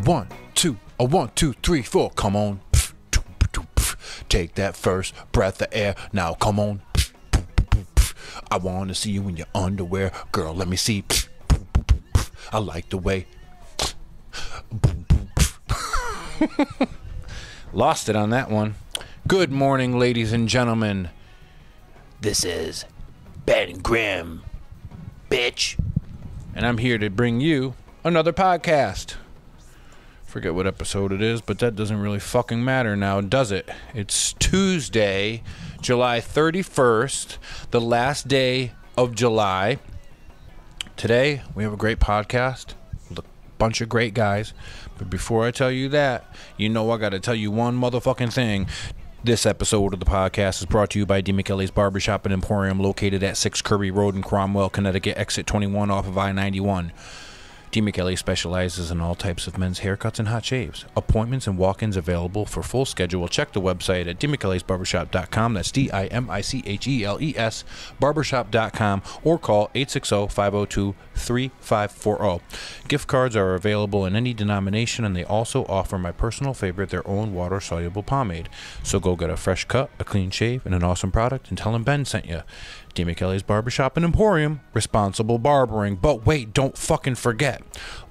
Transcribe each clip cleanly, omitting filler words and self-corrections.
1, 2, a 1, 2, 3, 4. Come on. Take that first breath of air. Now come on. I want to see you in your underwear. Girl, let me see. I like the way. Lost it on that one. Good morning, ladies and gentlemen. This is Bad and Grim, bitch. And I'm here to bring you another podcast. Forget what episode it is, but that doesn't really fucking matter now, does it? It's Tuesday, July 31st, the last day of July. Today, we have a great podcast with a bunch of great guys. But before I tell you that, you know I gotta tell you one motherfucking thing. This episode of the podcast is brought to you by D. McKelly's Barbershop and Emporium, located at 6 Kirby Road in Cromwell, Connecticut, exit 21 off of I-91. D. McKelly specializes in all types of men's haircuts and hot shaves. Appointments and walk-ins available. For full schedule, check the website at dmckelleysbarbershop.com. That's D-I-M-I-C-H-E-L-E-S barbershop.com, or call 860-502-3540. Gift cards are available in any denomination, and they also offer my personal favorite, their own water-soluble pomade. So go get a fresh cut, a clean shave, and an awesome product, and tell them Ben sent you. D. McKelly's Barbershop and Emporium, responsible barbering. But wait, don't fucking forget.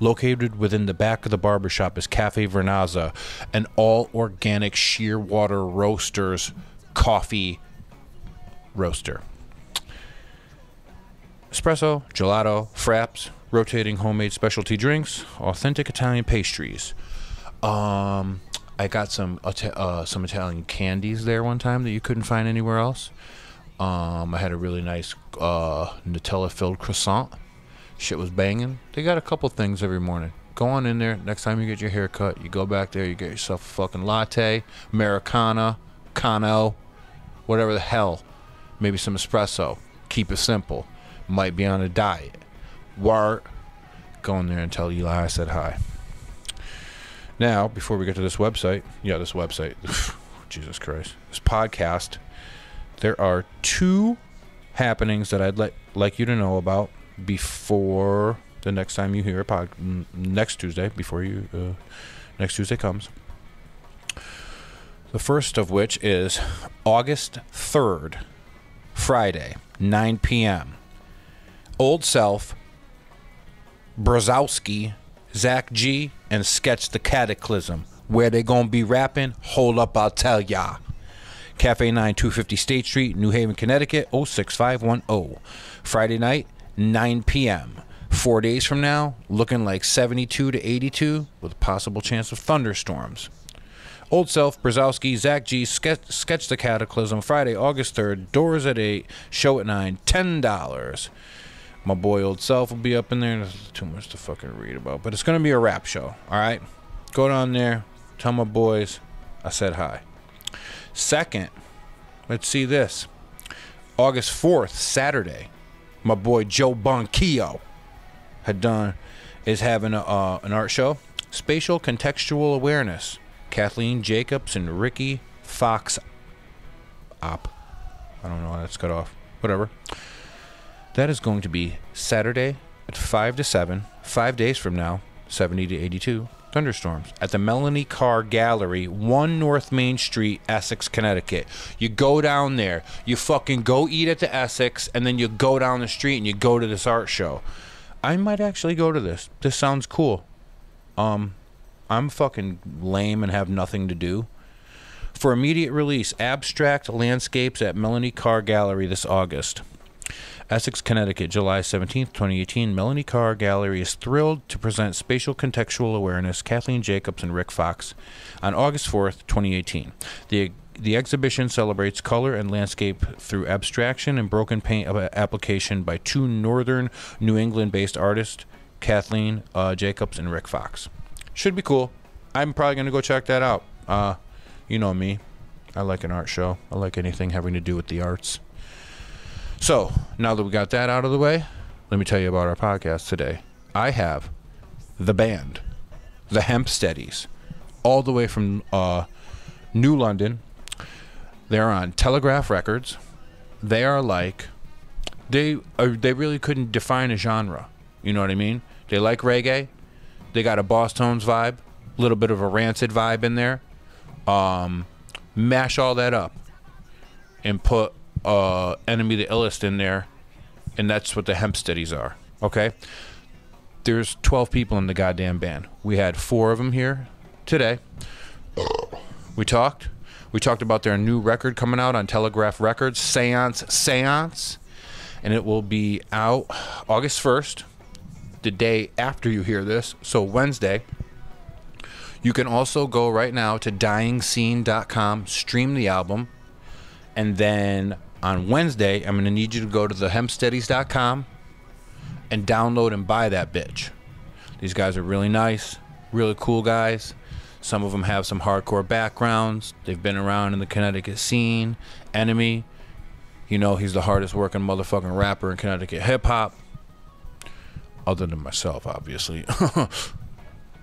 Located within the back of the barbershop is Cafe Vernaza, an all-organic Shearwater Roasters coffee roaster. Espresso, gelato, fraps, rotating homemade specialty drinks, authentic Italian pastries. I got some Italian candies there one time that you couldn't find anywhere else. I had a really nice Nutella-filled croissant. Shit was banging. They got a couple things every morning. Go on in there. Next time you get your hair cut, you go back there, you get yourself a fucking latte, Americana, Cano, whatever the hell. Maybe some espresso. Keep it simple. Might be on a diet. Wart. Go in there and tell Eli I said hi. Now, before we get to this website, Jesus Christ, this podcast, there are two happenings that I'd like you to know about before the next time you hear a pod, next Tuesday, next Tuesday comes. The first of which is August 3rd, Friday, 9 p.m. Old Self, Brzezowski, Zach G, and Sketch the Cataclysm. Where they gonna be rapping? Hold up, I'll tell ya. Cafe 9, 250 State Street, New Haven, Connecticut, 06510. Friday night, 9 p.m. 4 days from now, looking like 72 to 82 with a possible chance of thunderstorms. Old Self, Brzezowski, Zach G, Sketch the Cataclysm, Friday, August 3rd, doors at 8, show at 9, $10. My boy Old Self will be up in there. There's too much to fucking read about, but it's going to be a rap show, all right? Go down there, tell my boys I said hi. Second, let's see this. August 4th, Saturday, my boy Joe Bonquillo is having an art show. Spatial Contextual Awareness. Kathleen Jacobs and Ricky Fox Op. I don't know why that's cut off. Whatever. That is going to be Saturday at 5 to 7, 5 days from now, 70 to 82. Thunderstorms at the Melanie Carr Gallery, 1 North Main Street, Essex, Connecticut. You go down there, you fucking go eat at the Essex, and then you go down the street and you go to this art show. I might actually go to this. This sounds cool. I'm fucking lame and have nothing to do. For immediate release, Abstract Landscapes at Melanie Carr Gallery this August. Essex, Connecticut, July 17th, 2018. Melanie Carr Gallery is thrilled to present Spatial Contextual Awareness, Kathleen Jacobs and Rick Fox, on August 4th, 2018. The exhibition celebrates color and landscape through abstraction and broken paint application by 2 northern New England-based artists, Kathleen Jacobs and Rick Fox. Should be cool. I'm probably going to go check that out. You know me. I like an art show. I like anything having to do with the arts. So, now that we got that out of the way, let me tell you about our podcast today. I have the band, the Hempsteadys, all the way from New London. They're on Telegraph Records. They are like, they really couldn't define a genre. You know what I mean? They like reggae. They got a Boss Tones vibe. little bit of a rancid vibe in there. Mash all that up and put Enemy the Illest in there, and that's what the Hempsteadys are. Okay, there's 12 people in the goddamn band. We had 4 of them here today. We talked about their new record coming out on Telegraph Records, Seance, and it will be out August 1st, the day after you hear this, so Wednesday. You can also go right now to dyingscene.com, stream the album, and then on Wednesday, I'm going to need you to go to the Hempsteadys.com and download and buy that bitch. These guys are really nice, really cool guys. Some of them have some hardcore backgrounds. They've been around in the Connecticut scene. Enemy, you know, he's the hardest working motherfucking rapper in Connecticut hip-hop. Other than myself, obviously.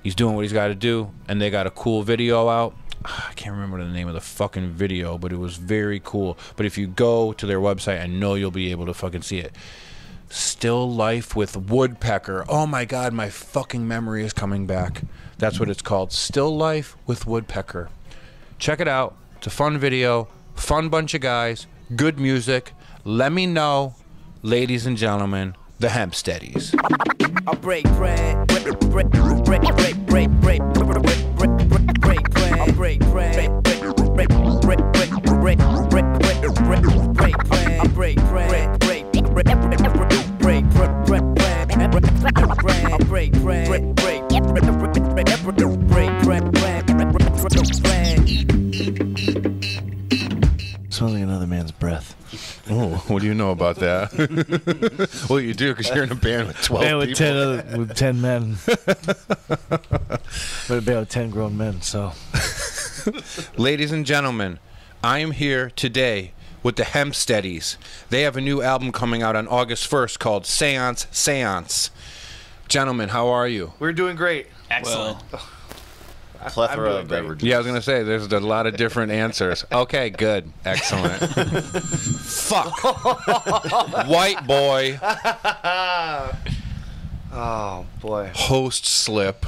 He's doing what he's got to do, and they got a cool video out. I can't remember the name of the fucking video, but it was very cool. But if you go to their website, I know you'll be able to fucking see it. Still Life with Woodpecker. Oh my God, my fucking memory is coming back. That's what it's called. Still Life with Woodpecker. Check it out. It's a fun video. Fun bunch of guys. Good music. Let me know, ladies and gentlemen, the Hempsteadys. I break bread, break bread, break bread, break bread, break bread, break bread, break bread, break bread, break bread, break bread, I break bread, break bread, break bread, break bread, Smells like another man's breath. Oh, what do you know about that? Well, you do, because you're in a band with 12 band with people. with 10 men. But a band with 10 grown men, so. Ladies and gentlemen, I am here today with the Hempsteadys. They have a new album coming out on August 1st called Seance. Gentlemen, how are you? We're doing great. Excellent. Plethora of beverages. Yeah, I was going to say, there's a lot of different answers. Okay, good. Excellent. Fuck. White boy. Oh, boy. Host slip.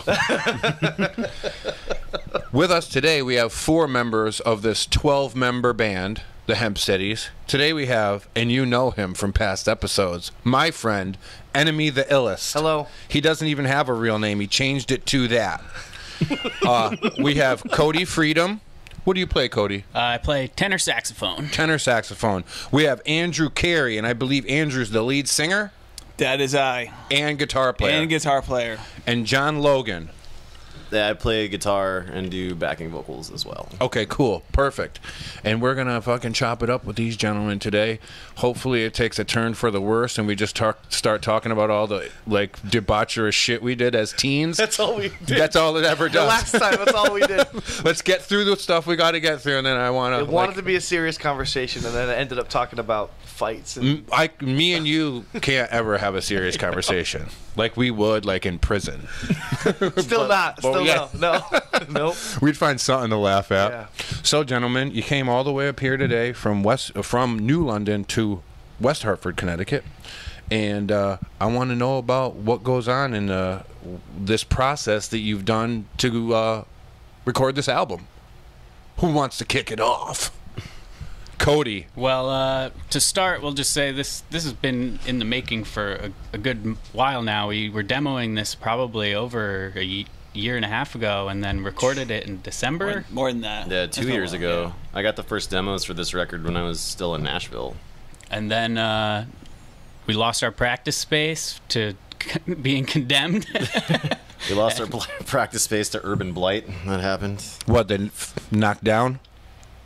With us today, we have 4 members of this 12-member band, the Hempsteadys. Today we have, and you know him from past episodes, my friend, Enemy the Illest. Hello. He doesn't even have a real name. He changed it to that. We have Cody Freedom. What do you play, Cody? I play tenor saxophone. Tenor saxophone. We have Andrew Carey, and I believe Andrew's the lead singer That is I. and guitar player. And guitar player. And John Logan. Yeah, I play guitar and do backing vocals as well. Okay, cool. Perfect. And we're going to fucking chop it up with these gentlemen today. Hopefully it takes a turn for the worse and we just start talking about all the, like, debaucherous shit we did as teens. That's all we did. That's all it ever The does. last time, that's all we did. Let's get through the stuff we got to get through, and then I want to... It wanted to be a serious conversation, and then it ended up talking about fights. And me and you can't ever have a serious conversation like we would, like, in prison. still not. Still yeah. no. Nope. We'd find something to laugh at. Yeah. So, gentlemen, you came all the way up here today from New London to West Hartford, Connecticut, and I want to know about what goes on in this process that you've done to record this album. Who wants to kick it off? Cody. Well, to start, we'll just say this has been in the making for a good while now. We were demoing this probably over a year and a half ago, and then recorded it in December. More than that. Yeah, 2 years ago. I got the first demos for this record when I was still in Nashville. And then we lost our practice space to being condemned. We lost our practice space to urban blight. That happened. What, then knocked down?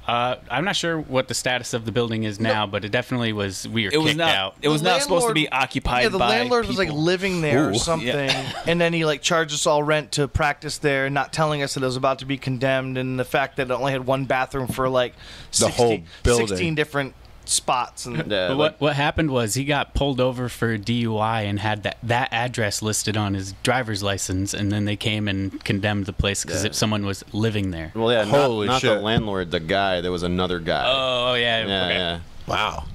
I'm not sure what the status of the building is now, but it definitely was. We were kicked out. It was The not supposed to be landlord- occupied Yeah, the by landlord was like people. living there or Ooh. something, and then he like charged us all rent to practice there, not telling us that it was about to be condemned, and the fact that it only had one bathroom for like The whole building. 16 different spots. And Yeah, But what happened was he got pulled over for DUI and had that address listed on his driver's license, and then they came and condemned the place because someone was living there. well, yeah, Holy not shit. the landlord, the guy. There was another guy. Oh yeah, yeah, okay. yeah. Wow.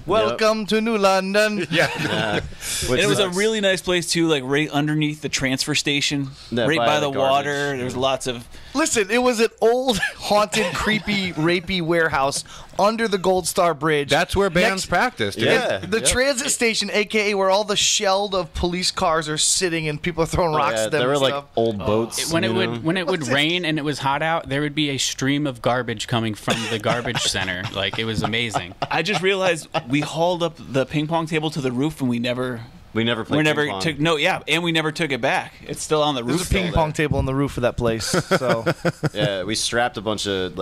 Welcome to New London. Yeah. And it was a really nice place too, like right underneath the transfer station, Yeah, right by by the the garbage. water. There was lots of. Listen, it was an old, haunted, creepy, rapey warehouse under the Gold Star Bridge. That's where bands Next- practice, dude. Yeah. The transit station, a.k.a. where all the shelled of police cars are sitting and people are throwing rocks Yeah, at them there were and like stuff. old boats. When you it know? would rain and it was hot out, there would be a stream of garbage coming from the garbage center. Like, it was amazing. I just realized we hauled up the ping pong table to the roof, and we never played ping pong. took and we never took it back. It's still on the roof. There's a ping still pong there. table on the roof of that place. So Yeah, we strapped a bunch of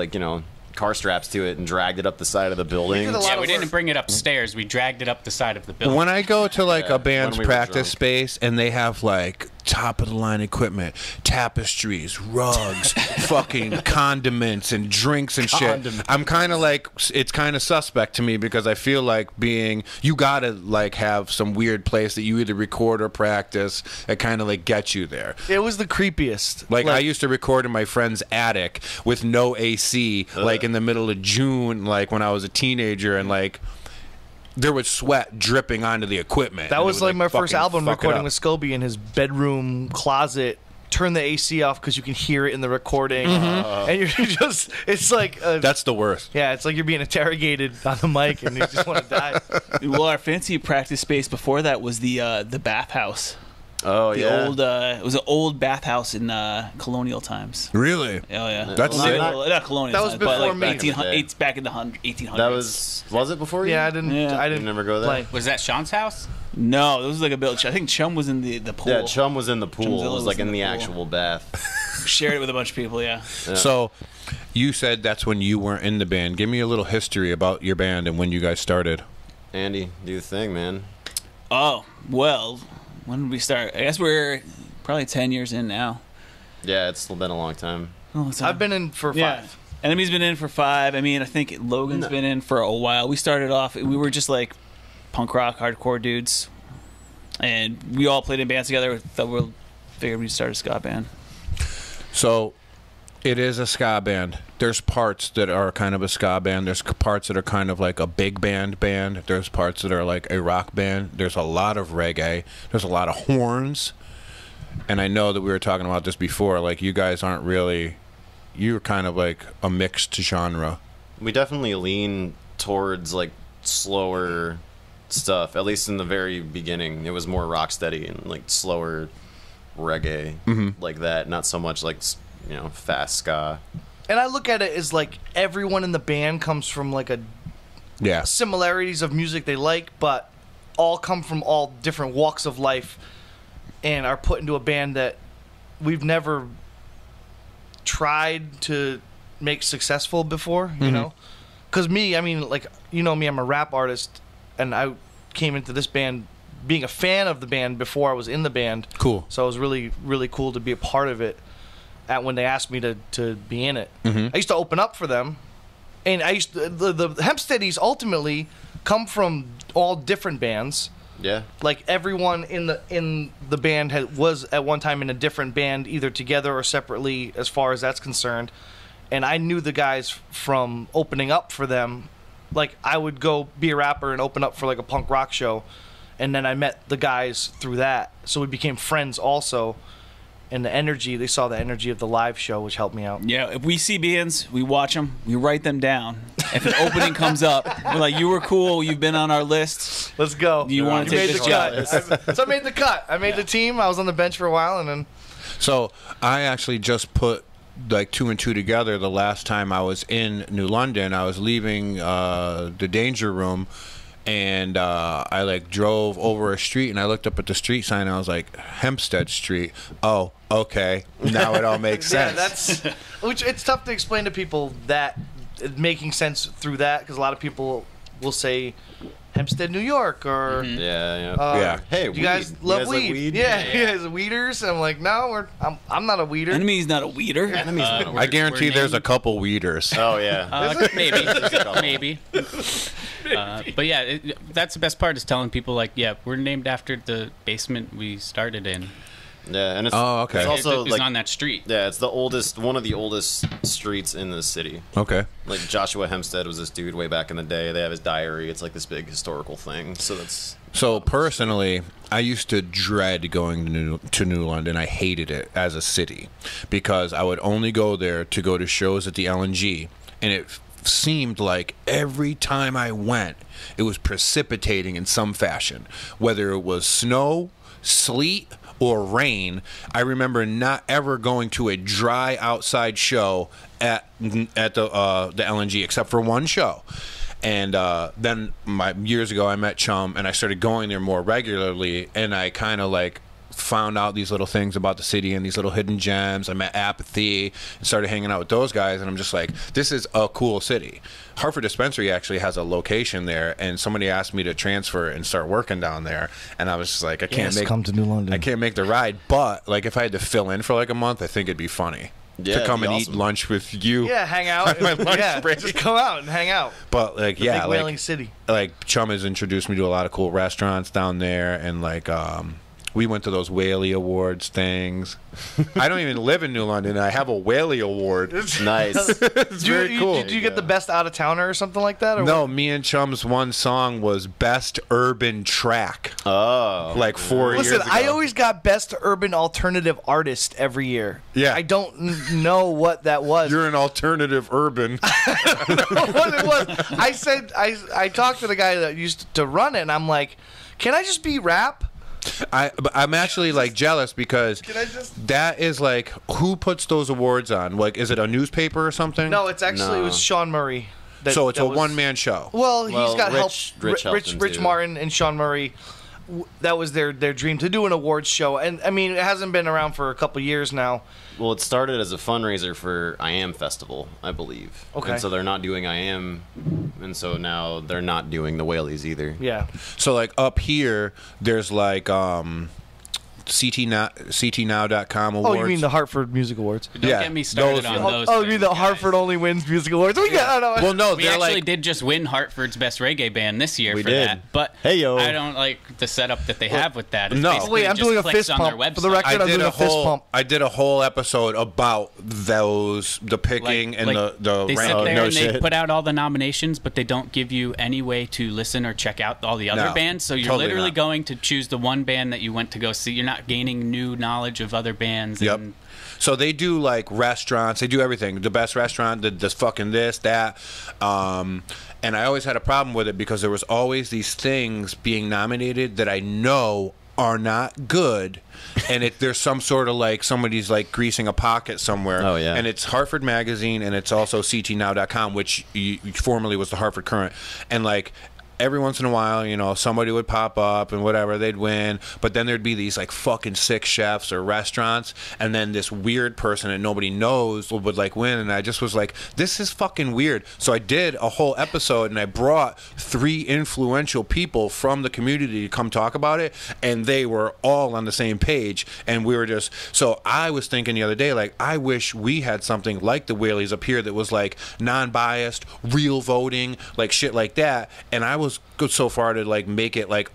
car straps to it and dragged it up the side of the building. did a lot Yeah, of we didn't work. bring it upstairs. We dragged it up the side of the building. When I go to like Yeah, a band's when we were practice drunk. space and they have like top of the line equipment, tapestries, rugs, fucking condiments and drinks and shit, Condiments. I'm kind of like, it's kind of suspect to me because I feel like you gotta like have some weird place that you either record or practice that kind of like gets you there. it was the creepiest. Like I used to record in my friend's attic with no AC, like in the middle of June, like when I was a teenager, and like there was sweat dripping onto the equipment. That and it was would, like my first fucking album fuck it recording up. with Scobie in his bedroom closet. Turn the AC off because you can hear it in the recording, and you're just—it's like, That's the worst. yeah, it's like you're being interrogated on the mic, and you just want to die. Well, our fancy practice space before that was the bathhouse. Oh The yeah. old it was an old bathhouse in colonial times. Really? Oh yeah, That's well, sick. not colonial That was times, but before like me. 1800s, back in the 1800s. That was it before you? Yeah, I didn't. Yeah. I didn't You never go there? play. Was that Sean's house? No, it was like a build. I think Chum was in the pool. Yeah, Chum was in the pool. Chumzilla It was was like in in the the pool. actual bath. Shared it with a bunch of people. Yeah. So, you said that's when you weren't in the band. Give me a little history about your band and when you guys started. Andy, do the thing, man. Oh well, when did we start? I guess we're probably 10 years in now. Yeah, it's been a long time. Oh, it's I've been in for 5. Yeah. Enemy's been in for 5. I mean, I think Logan's been in for a while. We started off, we were just like punk rock, hardcore dudes. And we all played in bands together. Figured we'd start a ska band. So, it is a ska band. There's parts that are kind of a ska band. There's parts that are kind of like a big band. There's parts that are like a rock band. There's a lot of reggae. There's a lot of horns. And I know that we were talking about this before. Like, you guys aren't really... You're kind of like a mixed genre. We definitely lean towards like slower stuff. At least in the very beginning, it was more rock steady and like slower reggae like that. Not so much like fast ska. And I look at it as like everyone in the band comes from like a Yeah. similarities of music they like, but all come from all different walks of life and are put into a band that we've never tried to make successful before, you know? Because me, I mean, like, you know me, I'm a rap artist, and I came into this band being a fan of the band before I was in the band. Cool. So it was really, really cool to be a part of it when they asked me to be in it. I used to open up for them, and I used to, the Hempsteadys ultimately come from all different bands. Yeah. Like everyone in the band was at one time in a different band, either together or separately, as far as that's concerned. And I knew the guys from opening up for them. Like I would go be a rapper and open up for like a punk rock show, and then I met the guys through that. So we became friends also. And they saw the energy of the live show, which helped me out. Yeah, if we see bands, we watch them, we write them down. If an opening comes up, we're like, you were cool, you've been on our list. Let's go. Do you want to You take made this the job? cut. So I made the cut. I made the team. I was on the bench for a while, and then So I actually just put like 2 and 2 together. The last time I was in New London, I was leaving the Danger Room, and I like drove over a street, and I looked up at the street sign, and I was like, Hempstead Street. Oh, okay, now it all makes yeah, sense. that's which it's tough to explain to people that making sense through that, because a lot of people will say Hempstead, New York, or Yeah. Yeah. Hey, do you guys weed. love You guys like weed? weed? Yeah, you guys are weeders. And I'm like, no, I'm not a weeder. Enemy's not a weeder. I guarantee there's a couple weeders. Oh yeah. Maybe. But yeah, that's the best part is telling people like, yeah, we're named after the basement we started in. Yeah, and it's okay. It's also it was like on that street. yeah, it's one of the oldest streets in the city. Okay. Like Joshua Hempstead was this dude way back in the day. They have his diary. It's like this big historical thing. So personally, I used to dread going to New London. I hated it as a city because I would only go there to go to shows at the LNG, and it seemed like every time I went, it was precipitating in some fashion, whether it was snow, sleet, or rain. I remember not ever going to a dry outside show at the LNG except for one show. And then years ago I met Chum and I started going there more regularly, and I kind of like found out these little things about the city and these little hidden gems. I met Apathy and started hanging out with those guys, and I'm just like, this is a cool city. Hartford Dispensary actually has a location there, and somebody asked me to transfer and start working down there, and I was just like, come to New London. I can't make the ride, but like if I had to fill in for like a month, I think it'd be funny. Yeah, to come and awesome. eat lunch with you. Yeah, hang out. My lunch Yeah, break. just come out and hang out. But like, The yeah, big like whaling city. like Chum has introduced me to a lot of cool restaurants down there, and like we went to those Whaley Awards things. I don't even live in New London, and I have a Whaley Award. Nice. It's very cool. Did you get the best out of towner or something like that? Or No, what? me and Chum's one song was Best Urban Track. Oh. Like 4 years Listen, ago. I always got best urban alternative artist every year. Yeah. I don't know what that was. You're an alternative urban. What it was. I said I talked to the guy that used to run it, and I'm like, can I just be rap? But I'm actually like jealous because Can I just? that is like, who puts those awards on? Like, is it a newspaper or something? No, it's actually it No. was Sean Murray. So it's that a was- one-man show. Well, he's Well, got Rich- help. Rich helped him Rich too. Martin and Sean Murray. That was their dream to do an awards show, and I mean it hasn't been around for a couple years now. Well, it started as a fundraiser for I Am Festival, I believe. Okay. And so they're not doing I Am, and so now they're not doing the Whaleys either. Yeah. So like up here, there's like CTNow.com awards. Oh, you mean the Hartford Music Awards? Don't Yeah, get me started those- on Oh, those. you mean the things, Hartford guys. only wins music awards? We got. I don't know. Well, no, We they're actually like did just win Hartford's best reggae band this year We for did. that, but Hey, yo. I don't like the setup that they have with that. It's No. basically Wait, I'm just doing a clicks fist on their pump. For the website. record, I'm doing a fist pump. I did a whole episode about the picking and the they sit rank. there no and they shit. put out all the nominations, but they don't give you any way to listen or check out all the other No, bands. So you're totally literally not. going to choose the one band that you went to go see. You're not gaining new knowledge of other bands. Yep. And So they do like restaurants. They do everything. The best restaurant, the fucking this, that. And I always had a problem with it because there was always these things being nominated that I know are not good, and there's some sort of like somebody's like greasing a pocket somewhere. Oh, yeah. And it's Hartford Magazine, and it's also CTNow.com, which formerly was the Hartford Current, and like. Every once in a while, you know, somebody would pop up and whatever, they'd win. But then there'd be these like fucking sick chefs or restaurants, and then this weird person that nobody knows would like win. And I just was like, this is fucking weird. So I did a whole episode, and I brought 3 influential people from the community to come talk about it, and they were all on the same page. And we were just, so I was thinking the other day, like, I wish we had something like the Whaleys up here that was like non-biased, real voting, like shit like that. And I was go so far to like make it like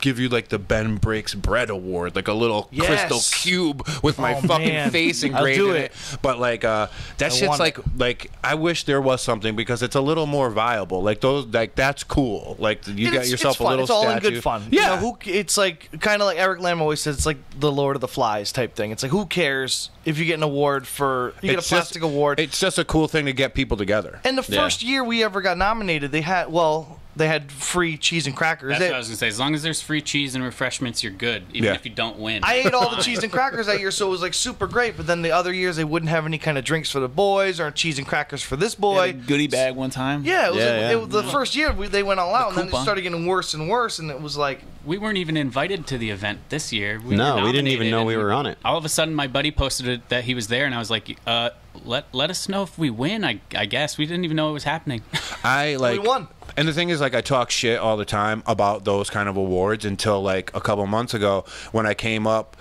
give you like the Ben Breaks Bread Award, like a little Yes. crystal cube with my Oh, fucking man. face I'll engraved do in it. it. But like that shit's want like I wish there was something because it's a little more viable. Like those, like that's cool. Like you got yourself it's a fun. little It's all statue. in good fun. Yeah. You know, it's like kind of like Eric Lamb always says. It's like the Lord of the Flies type thing. It's like who cares if you get an award for you get a It's plastic just, award. It's just a cool thing to get people together. And the first year we ever got nominated, they had free cheese and crackers. that's what I was gonna say. As long as there's free cheese and refreshments, you're good. Even Yeah. if you don't win. I ate all the cheese and crackers that year, so it was like super great. But then the other years they wouldn't have any kind of drinks for the boys or cheese and crackers for this Had a boy. goodie bag one time. Yeah, it was, Yeah, yeah. It was the first year they went all out, and then it coupon. started getting worse and worse, and it was like, We weren't even invited to the event this year. No, were we didn't even nominated, know we and were on it. All of a sudden, my buddy posted it that he was there, and I was like, let us know if we win. I guess we didn't even know it was happening. I like we won. And the thing is, like, I talk shit all the time about those kind of awards until like a couple months ago when I came up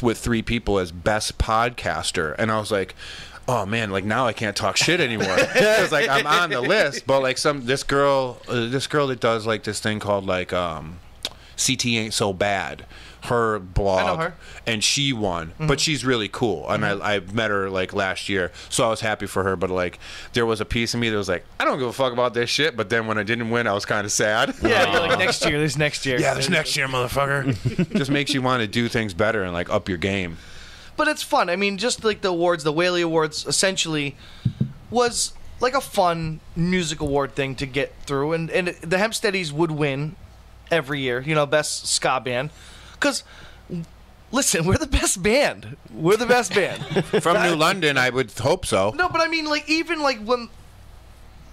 with 3 people as best podcaster, and I was like, oh man, like now I can't talk shit anymore because like I'm on the list. But like this girl that does like this thing called like CT Ain't So Bad, her blog, I know her. and she won. But she's really cool, and I met her like last year, so I was happy for her. But like, there was a piece of me that was like, I don't give a fuck about this shit. But then when I didn't win, I was kind of sad. Yeah, you're like next year. There's next year. Yeah, there's next year, motherfucker. Just makes you want to do things better and like up your game. But it's fun. I mean, just like the awards, the Whaley Awards essentially was like a fun music award thing to get through. And the Hempsteadys would win every year, you know, best ska band. Because, listen, we're the best band. We're the best band. From New London, I would hope so. No, but I mean, like, even like when.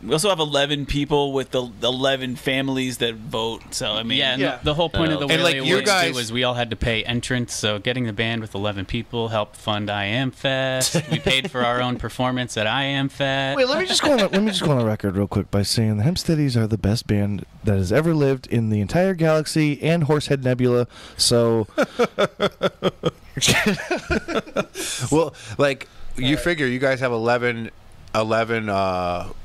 We also have 11 people with the 11 families that vote. So I mean, Yeah, Yeah. the whole point of the And, Whaley like, you Awards guys- too was we all had to pay entrance, so getting the band with 11 people helped fund I Am Fest. We paid for our own performance at I Am Fest. Wait, let me just go on the record real quick by saying the Hempsteadys are the best band that has ever lived in the entire galaxy and Horsehead Nebula. So, Well, like you figure you guys have 11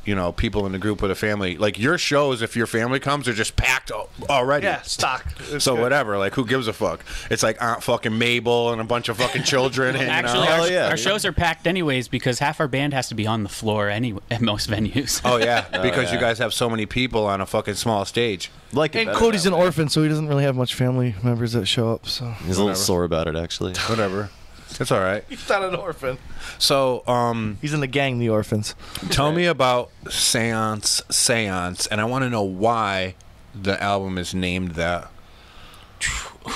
you know, people in the group with a family. Like your shows, if your family comes, are just packed already. Yeah, stock. It's So good. whatever, like who gives a fuck? It's like Aunt fucking Mabel and a bunch of fucking children hanging Actually, out. our shows are packed anyways because half our band has to be on the floor anyway at most venues. Oh yeah, because yeah. you guys have so many people on a fucking small stage. Like it and better Cody's that an way. orphan, so he doesn't really have much family members that show up. So, He's a little sore about it, actually. Whatever, it's all right. He's not an orphan. So he's in the gang, the orphans. tell me about Seance, and I want to know why the album is named that.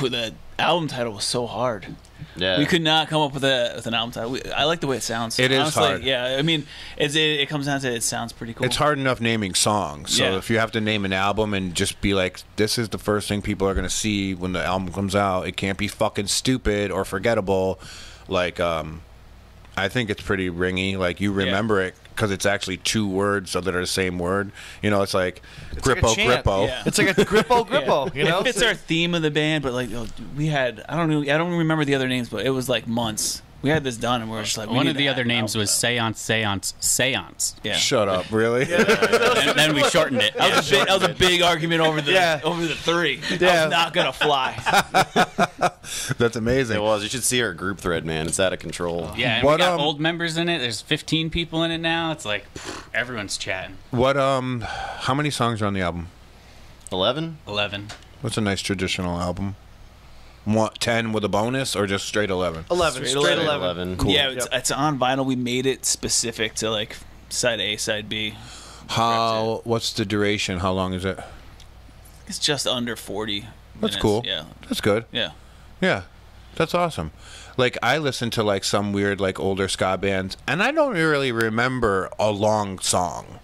the album title was so hard. Yeah. We could not come up with an album title. I like the way it sounds. It is Honestly, hard. Yeah, I mean, it comes down to it sounds pretty cool. It's hard enough naming songs. So Yeah. if you have to name an album and just be like, this is the first thing people are going to see when the album comes out, it can't be fucking stupid or forgettable. Like, I think it's pretty ringy. Like, you remember it because it's actually two words that are the same word. You know, it's like like a Grippo, chant. Grippo. Yeah. It's like a grippo, you know? It fits our theme of the band, but like we had, I don't remember the other names, but it was like months. We had this done, and we were just like, we One need of to the have other an names album was title. Seance. Yeah. Shut up, really? And then we shortened it. That was a big argument over the three. That was not gonna fly. That's amazing. It was. You should see our group thread, man. It's out of control. Yeah, and What, we got old members in it. There's 15 people in it now. It's like everyone's chatting. What, how many songs are on the album? 11? 11. What's a nice traditional album? 10 with a bonus or just straight 11? 11. Straight 11. Cool. Yeah, it's on vinyl. We made it specific to like side A, side B. What's the duration? How long is it? It's just under 40 That's minutes. cool. Yeah. That's good. Yeah. Yeah, that's awesome. Like, I listen to like some weird like older ska bands, and I don't really remember a long song.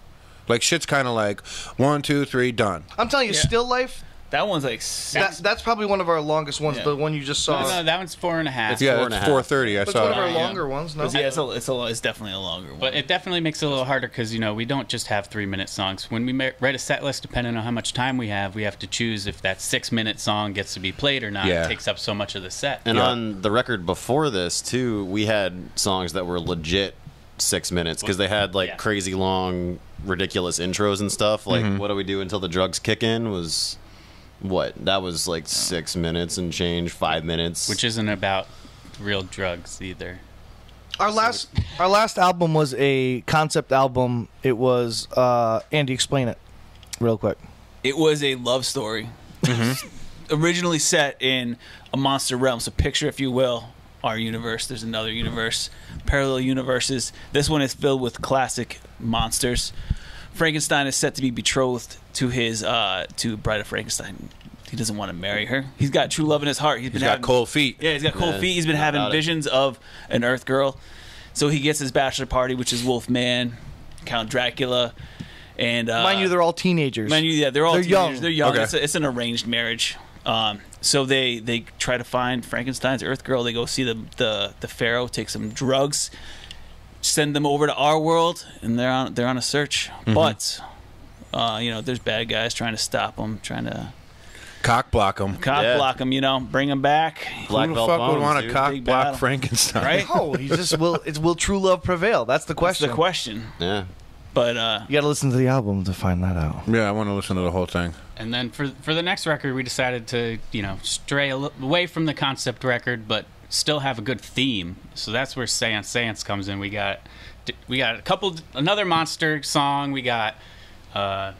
Like, shit's kind of like 1, 2, 3, done. I'm telling you, Still Life, That one's like six. that's probably one of our longest ones, Yeah. the one you just saw. No, that one's 4.5. Yeah, 4.5. it's 4:30. I It's one of saw our it. longer ones, no? Yeah, it's definitely a longer one. But it definitely makes it a little harder because, you know, we don't just have 3-minute songs. When we write a set list, depending on how much time we have to choose if that 6-minute song gets to be played or not. Yeah. It takes up so much of the set. And Yeah. on the record before this, too, we had songs that were legit 6 minutes because they had like Yeah. crazy long, ridiculous intros and stuff. Like, what do we do until the drugs kick in? Was what? That was like 6 minutes and change, 5 minutes. Which isn't about real drugs either. Our last album was a concept album. It was Andy, explain it real quick. It was a love story. Originally set in a monster realm. So picture, if you will, our universe. There's another universe, parallel universes. This one is filled with classic monsters. Frankenstein is set to be betrothed to his to Bride of Frankenstein. He doesn't want to marry her. He's got true love in his heart. He's got cold feet. Yeah, he's got cold Yeah, feet. He's been not having about it. visions of an Earth girl. So he gets his bachelor party, which is Wolfman, Count Dracula, and Mind you, they're all teenagers. mind you, yeah, they're all They're teenagers. young. They're young. Okay. It's an arranged marriage. So they try to find Frankenstein's Earth girl. They go see the pharaoh, take some drugs, send them over to our world, and they're on a search. But there's bad guys trying to stop them, trying to Cock block him. cock block them. Bring them back. Black Who the belt fuck would bones, want to dude. cock Big block battle. Frankenstein? Right? Oh, he just will true love prevail? That's the That's question. the question. Yeah. But You got to listen to the album to find that out. Yeah, I want to listen to the whole thing. And then for the next record, we decided to, stray away from the concept record, but still have a good theme. So that's where Seance comes in. We got another monster song. We got, I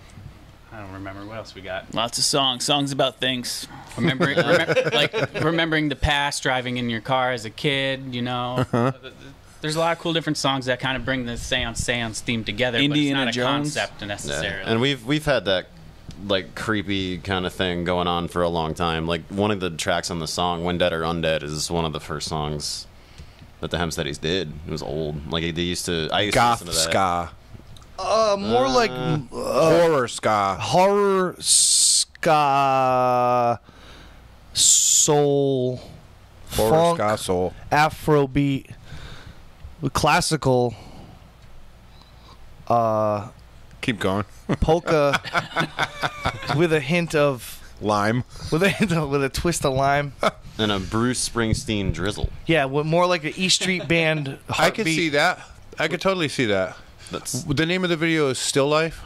don't remember what else we got. Lots of songs about things. Remembering the past, driving in your car as a kid. There's a lot of cool different songs that kind of bring the seance theme together. Indiana but it's not Jones. a concept necessarily. And we've had that like creepy kind of thing going on for a long time. Like one of the tracks on the song "When Dead or Undead" is one of the first songs that the Hempsteadys did. It was old. Like they used to. I used Goth to listen to that. ska. More like Horror ska. horror ska, soul, Horror funk, ska soul. Afrobeat, classical, Keep going. polka, with a hint of Lime. with a twist of lime. And a Bruce Springsteen drizzle. Yeah, more like an E Street Band. I could heartbeat. see that. I could totally see that. That's The name of the video is Still Life.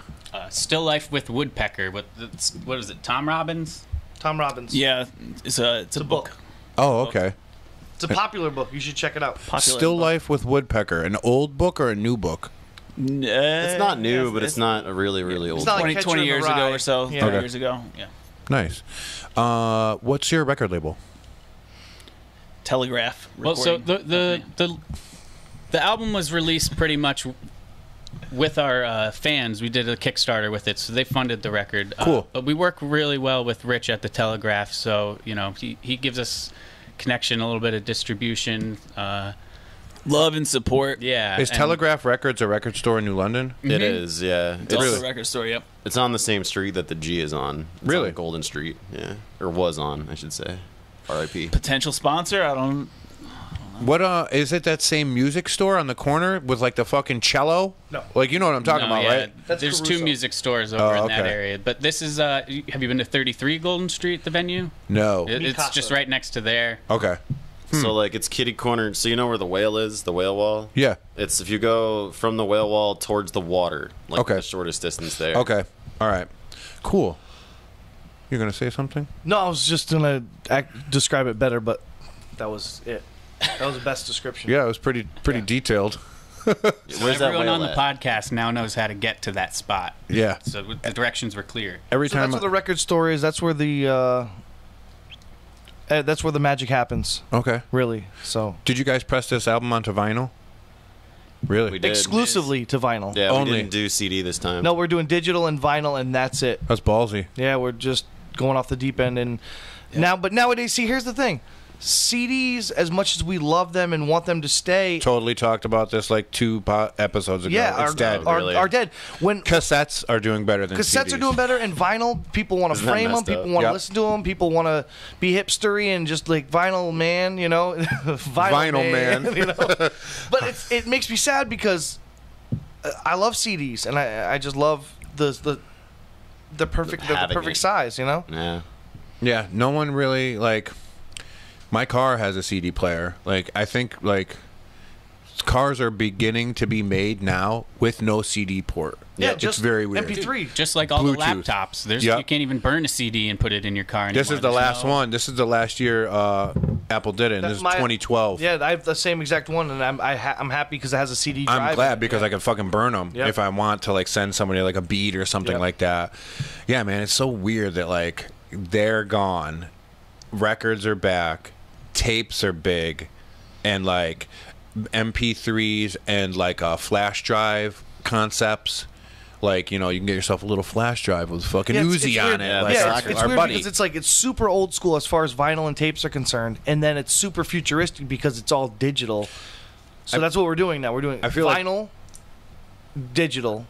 Still Life with Woodpecker. What is it? Tom Robbins? Tom Robbins. Yeah, it's a book. Oh, okay. It's a popular book. You should check it out. Popular Still book. Life with Woodpecker. An old book or a new book? it's not new, but it's not a really old. It's not like 20, Catcher 20 in the years Rye. ago or so. Yeah. 30 Okay. years ago. Yeah. Nice. What's your record label? Telegraph. Well, so recording. the album was released pretty much with our fans. We did a Kickstarter with it, so they funded the record. Cool. But we work really well with Rich at the Telegraph, so he gives us connection, a little bit of distribution. Love and support. Yeah. Is and- Telegraph Records a record store in New London? It is, yeah. It's also Really? a record store. Yep. It's on the same street that the G is on. It's Really? on Golden Street, yeah, or was on, I should say. R.I.P. Potential sponsor. I don't. What is it that same music store on the corner with like the fucking cello? No. Like you know what I'm talking No, about, yeah, right? That's There's Caruso. 2 music stores over in that okay. area. But this is, have you been to 33 Golden Street, the venue? No. It's Mikasa. just right next to there. Okay. So like it's kitty corner. So you know where the whale is, the whale wall. Yeah. It's if you go from the whale wall towards the water, like Okay. the shortest distance there. Okay. All right. Cool. You're gonna say something? No, I was just gonna describe it better, but that was it. That was the best description. Yeah, it was pretty detailed. Where's that Everyone whale on the at? podcast now knows how to get to that spot. Yeah. So the directions were clear. Every So time. that's where the record store is. That's where the magic happens. Okay. Really. So Did you guys press this album onto vinyl? Really? We did. exclusively to vinyl. Yeah, Only. we didn't do CD this time. No, we're doing digital and vinyl, and that's it. That's ballsy. Yeah, we're just going off the deep end. And but nowadays, see, here's the thing: CDs, as much as we love them and want them to stay, Totally talked about this like 2 episodes ago. yeah, It's dead. Really? are dead. When Cassettes are doing better than cassettes CDs. are doing better, and vinyl, people want to Isn't that frame them, messed people up? want to Yep. listen to them, people want to be hipstery and just like vinyl man, Vinyl man. you know. But it makes me sad because I love CDs and I just love the perfect having it. size, you know. Yeah. Yeah, no one really like. My car has a CD player. Like I think like cars are beginning to be made now with no CD port. Yeah, it's just very weird. MP3. Just like all Bluetooth. the laptops. Yep. You can't even burn a CD and put it in your car anymore. This is the There's last no- one. This is the last year Apple did it. And That's this is my- 2012. Yeah, I have the same exact one, and I'm happy because it has a CD drive. I'm glad because I can fucking burn them Yep. if I want to like send somebody like a beat or something Yep. like that. Yeah, man, it's so weird that like they're gone, records are back, tapes are big, and like MP3s and like flash drive concepts. Like you can get yourself a little flash drive with fucking Yeah, Uzi on weird. it. Yeah, like Yeah, Exactly. it's our weird buddy. because it's super old school as far as vinyl and tapes are concerned, and then it's super futuristic because it's all digital. So that's what we're doing now. We're doing I feel like- vinyl, digital.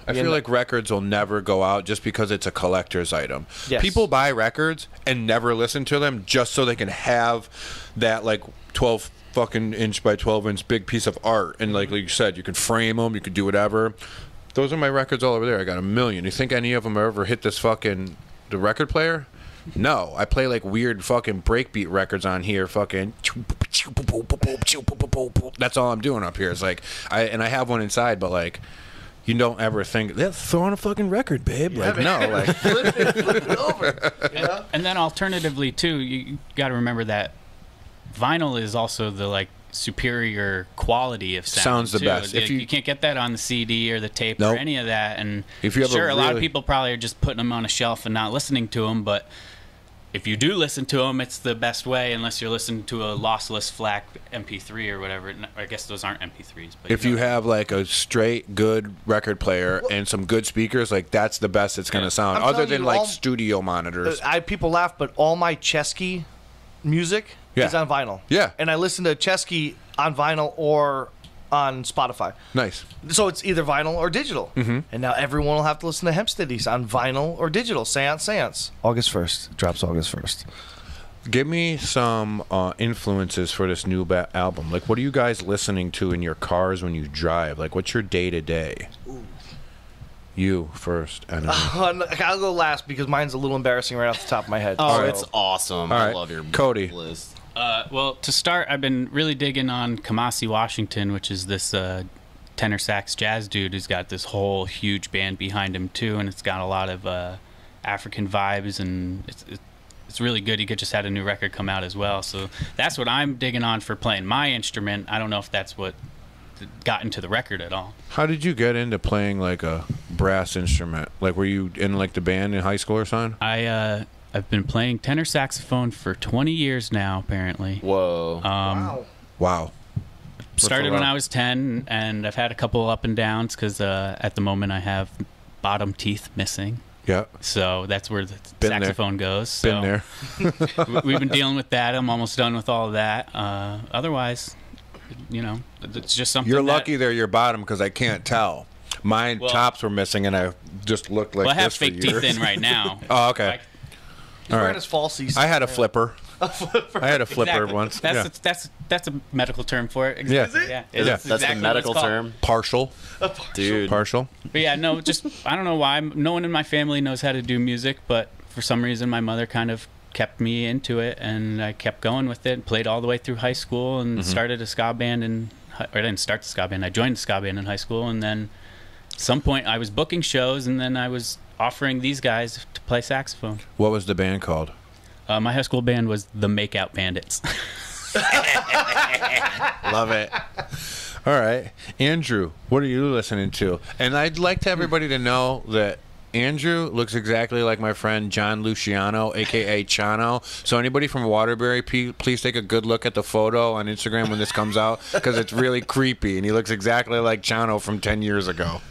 I feel Yeah. like records will never go out just because it's a collector's item. Yes. People buy records and never listen to them just so they can have that like 12 fucking inch by 12 inch big piece of art. And like you said, you can frame them, you can do whatever. Those are my records all over there. I got 1,000,000. You think any of them ever hit this fucking the record player? No, I play like weird fucking breakbeat records on here. Fucking. That's all I'm doing up here. It's like I have one inside, but like. you don't ever think, let's throw on a fucking record, babe. Like, no, like, flip it over. You know? And then alternatively too, you got to remember that vinyl is also the like superior quality of sound. Sounds the too. best. Like, If you you can't get that on the CD or the tape Nope. or any of that. And If you have a sure, a lot of really- people probably are just putting them on a shelf and not listening to them, but if you do listen to them, it's the best way, unless you're listening to a lossless FLAC MP3 or whatever. I guess those aren't MP3s. But if you have like a straight good record player and some good speakers, like that's the best it's going to sound. I'm Other telling than you, like all- studio monitors. People laugh, but all my Chesky music Yeah. is on vinyl. Yeah. And I listen to Chesky on vinyl or on Spotify. Nice. So it's either vinyl or digital. Mm-hmm. And now everyone will have to listen to Hempsteadys on vinyl or digital. Seance. August 1st. Drops August 1st. Give me some influences for this new album. Like, what are you guys listening to in your cars when you drive? Like, what's your day-to-day? You first. I don't know. I'll go last because mine's a little embarrassing right off the top of my head. Oh, So- it's awesome. All I right. love your Cody. list. Well, to start, I've been really digging on Kamasi Washington, which is this tenor sax jazz dude who's got this whole huge band behind him too, and it's got a lot of African vibes, and it's really good. He just had a new record come out as well, so that's what I'm digging on for playing my instrument. I don't know if that's what got into the record at all. How did you get into playing like a brass instrument? Like, were you in like the band in high school or something? I've been playing tenor saxophone for 20 years now, apparently. Whoa. Wow. Wow. Started a when lot. I was 10, and I've had a couple up and downs because at the moment I have bottom teeth missing. Yeah. So that's where the Been there. saxophone goes. So Been there. we've been dealing with that. I'm almost done with all of that. Otherwise, it's just something. You're that- lucky they're your bottom because I can't tell. Mine Well- tops were missing, and I just looked like Well, I have this for fake years. teeth in right now. Oh, okay. He's All wearing right. his falsies. I had a flipper. I had a flipper Exactly. once. That's a medical term for it. Yeah. Exactly. Yeah. Yeah. That's exactly the what medical it's called. term. Partial. Dude. Partial. But yeah, no, just I don't know why. No one in my family knows how to do music, but for some reason my mother kind of kept me into it, and I kept going with it. Played all the way through high school, and started a ska band. Or I didn't start the ska band. I joined the ska band in high school, and then at some point I was booking shows, and then I was offering these guys to play saxophone. What was the band called? My high school band was the Makeout Bandits. Love it. All right. Andrew, what are you listening to? And I'd like to everybody to know that Andrew looks exactly like my friend John Luciano, a.k.a. Chano. So anybody from Waterbury, please take a good look at the photo on Instagram when this comes out, because it's really creepy, and he looks exactly like Chano from 10 years ago.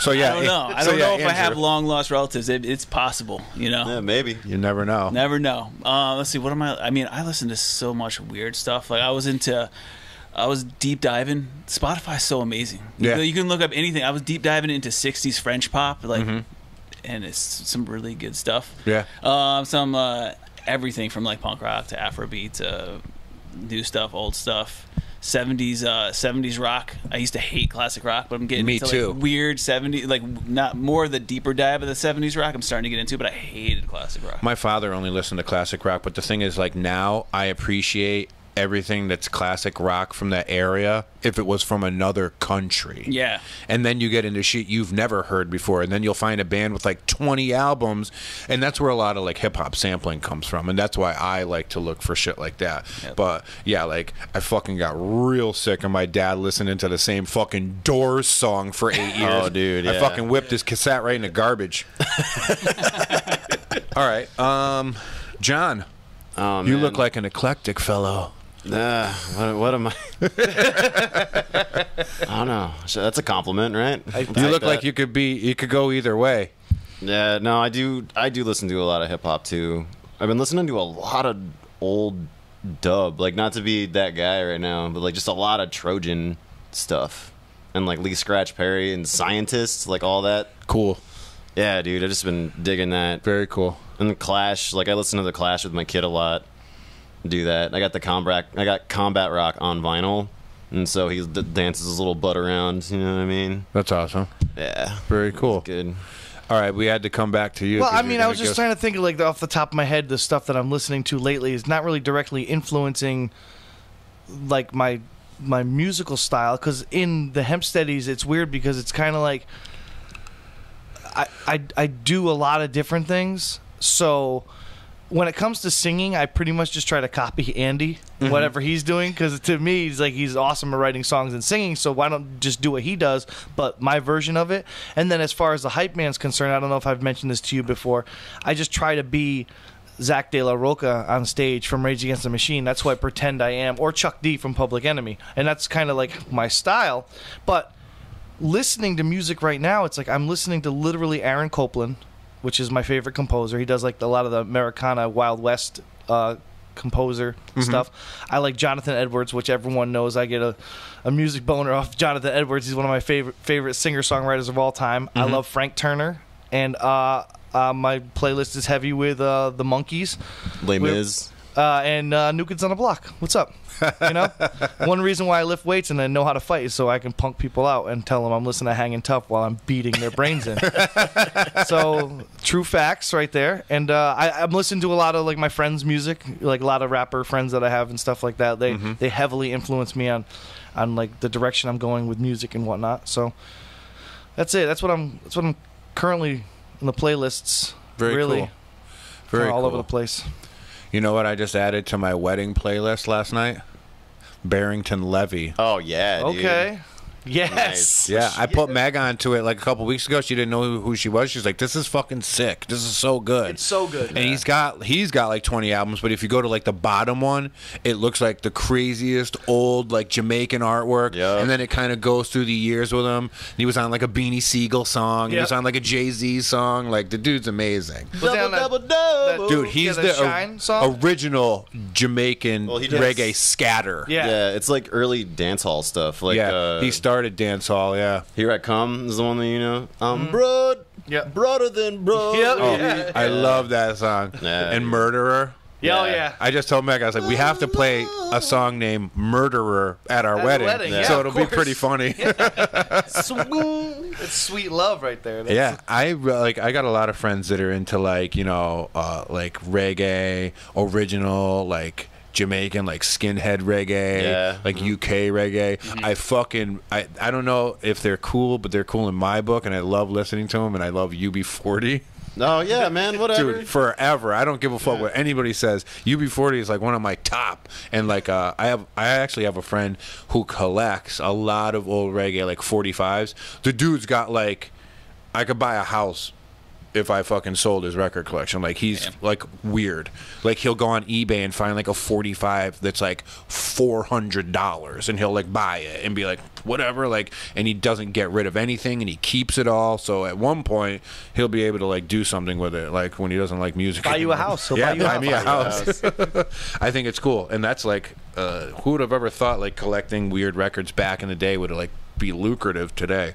So yeah, I don't know. I so don't yeah, know if I have Andrew. long lost relatives. It's possible, Yeah, maybe. You never know. Never know. Let's see. What am I? I mean, I listen to so much weird stuff. Like I was deep diving. Spotify's so amazing. Yeah. You can look up anything. I was deep diving into '60s French pop, like, and it's some really good stuff. Yeah. Some everything from like punk rock to Afrobeat to new stuff, old stuff. 70s rock. I used to hate classic rock, but I'm getting Me into too. like weird 70s, like not more of the deeper dive of the 70s rock. I'm starting to get into, but I hated classic rock. My father only listened to classic rock, but the thing is, like, now I appreciate everything that's classic rock from that area if it was from another country. Yeah. And then you get into shit you've never heard before, and then you'll find a band with like 20 albums, and that's where a lot of like hip hop sampling comes from, and that's why I like to look for shit like that. Yep. But yeah, like I fucking got real sick of my dad listening to the same fucking Doors song for 8 years. Oh, dude, I yeah. fucking whipped his cassette right in the garbage. All right, John, Oh, you man. look like an eclectic fellow. What am I? I don't know. That's a compliment, right? You look like you could go either way. Yeah, no, I do listen to a lot of hip hop too. I've been listening to a lot of old dub, like not to be that guy right now, but like just a lot of Trojan stuff. And like Lee Scratch Perry and Scientists, like all that. Cool. Yeah, dude, I've just been digging that. Very cool. And the Clash, like I listen to the Clash with my kid a lot. Do that. I got Combat Rock on vinyl, and so he dances his little butt around. You know what I mean? That's awesome. Yeah. Very cool. Good. All right, we had to come back to you. Well, 'cause I mean, you're I gonna was just give- trying to think of, like, off the top of my head, the stuff that I'm listening to lately is not really directly influencing, like, my my musical style, because in the Hempsteadys it's weird because it's kind of like I do a lot of different things. So when it comes to singing, I pretty much just try to copy Andy, whatever he's doing, because to me he's awesome at writing songs and singing, so why don't just do what he does, but my version of it. And then as far as the hype man's concerned, I don't know if I've mentioned this to you before, I just try to be Zach De La Roca on stage from Rage Against the Machine. That's who I pretend I am, or Chuck D from Public Enemy, and that's kind of like my style. But listening to music right now, it's like I'm listening to literally Aaron Copland, which is my favorite composer. He does like a lot of the Americana Wild West composer stuff. I like Jonathan Edwards, which everyone knows. I get a music boner off Jonathan Edwards. He's one of my favorite singer-songwriters of all time. I love Frank Turner, and my playlist is heavy with the Monkees, Les Mis, and New Kids on the Block. What's up? You know, one reason why I lift weights and I know how to fight is so I can punk people out and tell them I'm listening to Hangin' Tough while I'm beating their brains in. So true facts right there. And I'm listening to a lot of like my friends' music, like a lot of rapper friends that I have and stuff like that. They heavily influence me on like the direction I'm going with music and whatnot. So that's it. That's what I'm currently in the playlists. Very really cool. Very all cool. over the place. You know what I just added to my wedding playlist last night? Barrington Levy. Oh yeah, dude. Okay. Yes. Nice. Yeah, I put Meg onto it like a couple weeks ago. She didn't know who she was. She's like, "This is fucking sick. This is so good." It's so good. And he's got like 20 albums, but if you go to like the bottom one, it looks like the craziest old like Jamaican artwork. Yep. And then it kind of goes through the years with him. He was on like a Beanie Siegel song. He was on like a Jay-Z song. Like the dude's amazing. Double. Dude, he's the Shine song? original Jamaican Well, he does- reggae scatter. Yeah. It's like early dance hall stuff. Like He started dance hall. Yeah. Here I Come is the one that you know. I'm broad, broader than broad. Yep. Oh, Yeah. I love that song. Yeah. And Murderer. Oh, yeah. I just told Meg, I was like, we have to play a song named Murderer at our wedding. yeah, So of it'll be course. pretty funny. It's sweet love right there. Yeah, I got a lot of friends that are into like, you know, like reggae, original, like Jamaican, like skinhead reggae, like UK reggae. I don't know if they're cool, but they're cool in my book, and I love listening to them, and I love UB40. Oh yeah, man. Whatever. Dude, forever. I don't give a fuck what anybody says. UB40 is like one of my top. And like I actually have a friend who collects a lot of old reggae, like 45s. The dude's got like, I could buy a house if I fucking sold his record collection. Like he's like weird. Like he'll go on eBay and find like a 45 that's like $400 and he'll like buy it and be like whatever, like, and he doesn't get rid of anything and he keeps it all. So at one point he'll be able to like do something with it, like when he doesn't like music Buy you a anymore. house. He'll Yeah, buy you a buy house. me a house. I think it's cool. And that's like who would have ever thought like collecting weird records back in the day would like be lucrative today.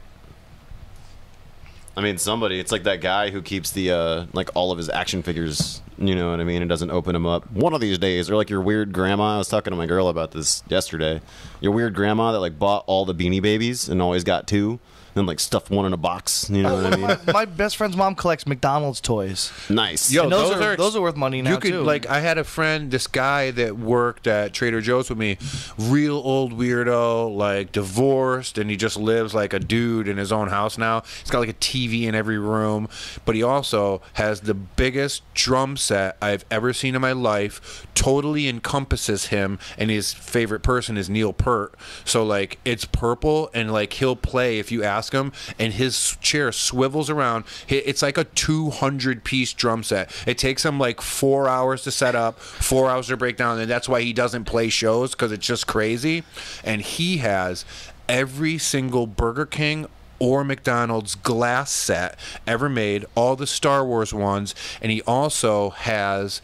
I mean, somebody. It's like that guy who keeps the like all of his action figures. You know what I mean? And doesn't open them up. One of these days, or like your weird grandma. I was talking to my girl about this yesterday. Your weird grandma that like bought all the Beanie Babies and always got two, and like stuffed one in a box. You know what I mean? My best friend's mom collects McDonald's toys. Nice. Yo, And those are worth money now, you could too. like I had a friend, this guy that worked at Trader Joe's with me, real old weirdo, like divorced, and he just lives like a dude in his own house now. He's got like a TV in every room, but he also has the biggest drum set I've ever seen in my life. Totally encompasses him, and his favorite person is Neil Peart. So like it's purple, and like he'll play if you ask him, and his chair swivels around. It's like a 200-piece drum set. It takes him like 4 hours to set up, 4 hours to break down, and that's why he doesn't play shows, because it's just crazy. And he has every single Burger King or McDonald's glass set ever made, all the Star Wars ones, and he also has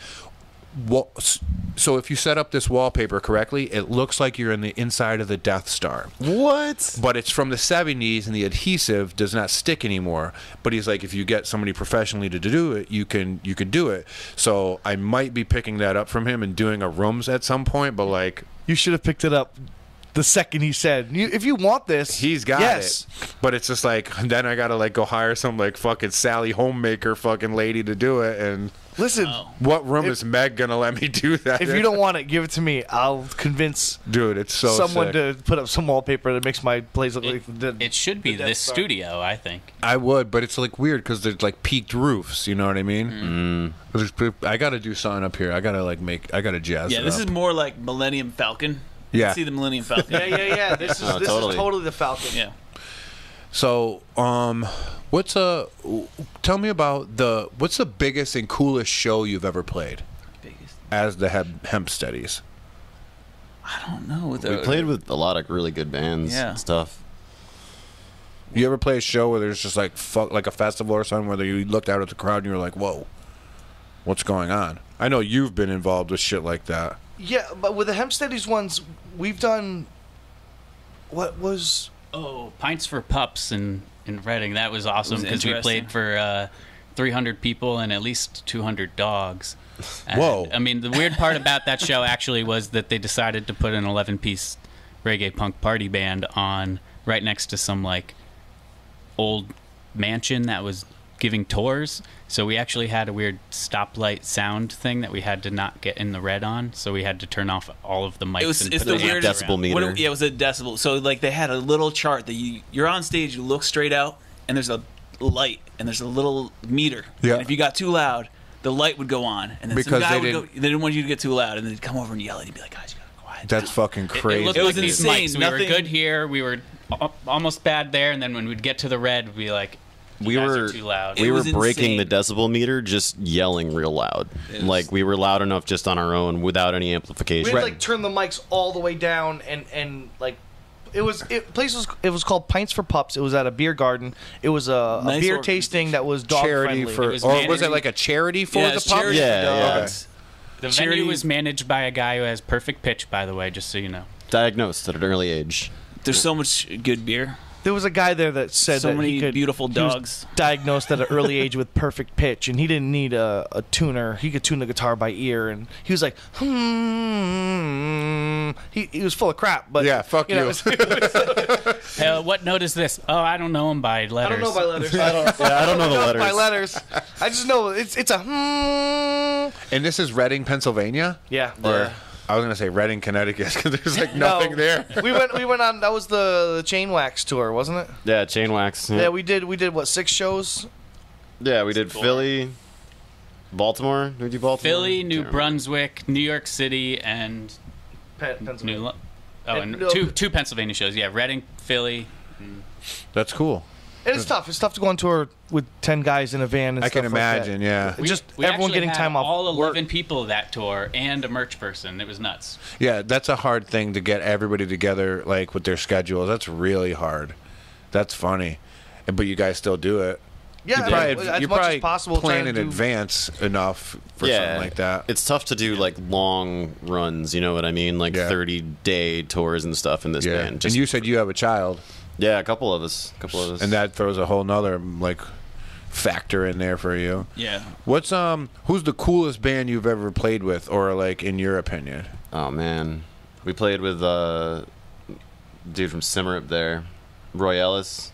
so if you set up this wallpaper correctly, it looks like you're in the inside of the Death Star. What? But it's from the 70s, and the adhesive does not stick anymore. But he's like, if you get somebody professionally to do it, you can do it. So I might be picking that up from him and doing a rooms at some point. But like, You should have picked it up the second he said, if you want this, he's got yes. it. But it's just like, then I gotta like go hire some like fucking Sally homemaker fucking lady to do it, and Listen, What room is Meg gonna let me do that? if you don't want it, give it to me. I'll convince dude, it's so someone sick. to put up some wallpaper that makes my place look like the. It should be Death this Star. studio, I think. I would, but it's like weird because there's like peaked roofs. You know what I mean? I gotta do something up here. I gotta jazz. Yeah, it this up. is more like Millennium Falcon. Yeah. See the Millennium Falcon. Yeah. This is totally. totally the Falcon. Yeah. So, tell me about what's the biggest and coolest show you've ever played Biggest. as the Hempsteadys? I don't know. We played with a lot of really good bands Yeah. and stuff. You ever play a show where there's just like like a festival or something where you looked out at the crowd and you were like, "Whoa, what's going on?" I know you've been involved with shit like that. Yeah, but with the Hempsteadys ones, we've done. What was? Oh, Pints for Pups in Reading. That was awesome was because we interesting. played for 300 people and at least 200 dogs. And, Whoa. I mean, the weird part about that show actually was that they decided to put an 11-piece reggae punk party band on right next to some like old mansion that was giving tours. So we actually had a weird stoplight sound thing that we had to not get in the red on. So we had to turn off all of the mics. It's and the put the amps weirdest decibel meter. Yeah, it was a decibel. So like they had a little chart that you're on stage, you look straight out, and there's a light, and there's a little meter. Yeah. And if you got too loud, the light would go on, and then Because some guy they they didn't want you to get too loud, and they'd come over and yell, and he'd be like, "Guys, you gotta quiet That's down." fucking crazy. It looked It like was these insane. mics. We Nothing- were good here. We were almost bad there, and then when we'd get to the red, we'd be like, We guys were are too loud. We It were was breaking insane. the decibel meter, just yelling real loud. Like we were loud enough just on our own without any We amplification. had to, like turn the mics all the way down and like. It was called Pints for Pups. It was at a beer garden. It was a Nice beer organization. tasting that was dog charity friendly. for, It was or was managed- it like a charity for Yeah, the it's pup? charity Yeah, for yeah. dogs. The Charity- venue was managed by a guy who has perfect pitch, by the way, just so you know. Diagnosed at an early age. There's so much good beer. There was a guy there that said So that many he could, beautiful he was dogs. diagnosed at an early age with perfect pitch, and he didn't need a tuner. He could tune the guitar by ear, and he was like, He was full of crap, but Yeah, fuck you. know, What note is this? Oh, I don't know him by I letters. don't know by letters. I don't know the By letters. letters. I just know it's a And this is Reading, Pennsylvania? Yeah. Or I was gonna say Reading, Connecticut, because there's like nothing No. there. we went on. That was the Chain Wax tour, wasn't it? Yeah, chain wax. Yeah, we did what, 6 shows? Yeah, we did Philly, Baltimore. Did we do Baltimore? Philly, New Can't remember. Brunswick, New York City, and Pennsylvania. New. Oh, And and no- two Pennsylvania shows. Yeah, Reading, Philly. That's cool. And it's tough. It's tough to go on tour with 10 guys in a van and I stuff can like that. imagine. Yeah, Just We everyone actually getting had time off all work. 11 people that tour and a merch person. It was nuts. yeah. That's a hard thing to get everybody together, like with their schedules. That's really hard. That's funny, but you guys still do it. Yeah, You're as probably much as possible. plan trying in to do- advance enough for something like that. It's tough to do like long runs, you know what I mean? Like Yeah. 30-day tours and stuff in this Yeah, band. and you said you have a child, Yeah, a couple of us. and that throws a whole nother like factor in there for you. Yeah. What's who's the coolest band you've ever played with, or like in your opinion? Oh man, we played with dude from Simmer up there, Roy Ellis,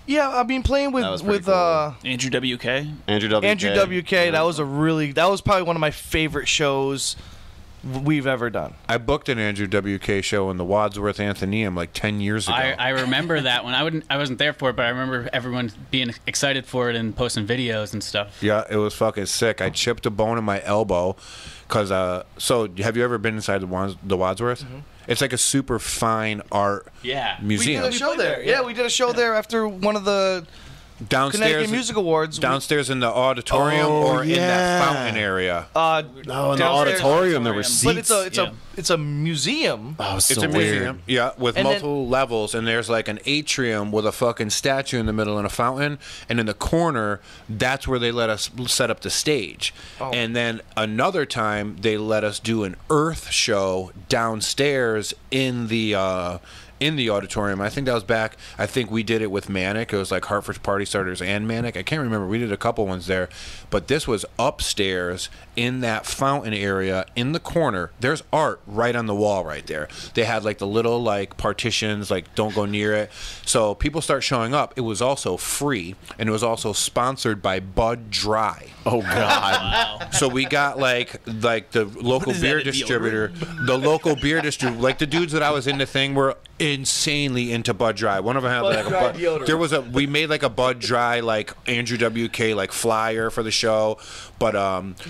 Yeah, I mean playing That was with pretty cool. Andrew WK. Andrew WK. Andrew WK. That was probably one of my favorite shows we've ever done. I booked an Andrew WK show in the Wadsworth Athenaeum like 10 years ago. I remember that one. I wasn't there for it, but I remember everyone being excited for it and posting videos and stuff. Yeah, it was fucking sick. I chipped a bone in my elbow because. So, have you ever been inside the Wadsworth? Mm-hmm. It's like a super fine art Yeah. We museum. did a show played there. there, Yeah, yeah. we did a show there after one of the downstairs, Connecticut Music Awards. downstairs in the auditorium Oh, or in that yeah. fountain area. No, in the Downstairs. auditorium there were seats. But Yeah. it's a museum. Oh, It's so a weird. museum, yeah, with And then- multiple levels, and there's like an atrium with a fucking statue in the middle and a fountain, and in the corner, that's where they let us set up the stage. Oh. And then another time, they let us do an Earth show downstairs in the in the auditorium. I think that was back. I think we did it with Manic. It was like Hartford's Party Starters and Manic. I can't remember. We did a couple ones there, but this was upstairs in that fountain area in the corner. There's art right on the wall right there. They had like the little like partitions, like don't go near it. So people start showing up. It was also free, and it was also sponsored by Bud Dry. Oh God! Wow. So we got like the local What is that, beer a distributor, the local beer distributor, like the dudes that I was in the thing were insanely into Bud Dry. One of them had Bud like Dry deodorant. there was we made like a Bud Dry like Andrew WK like flyer for the show, but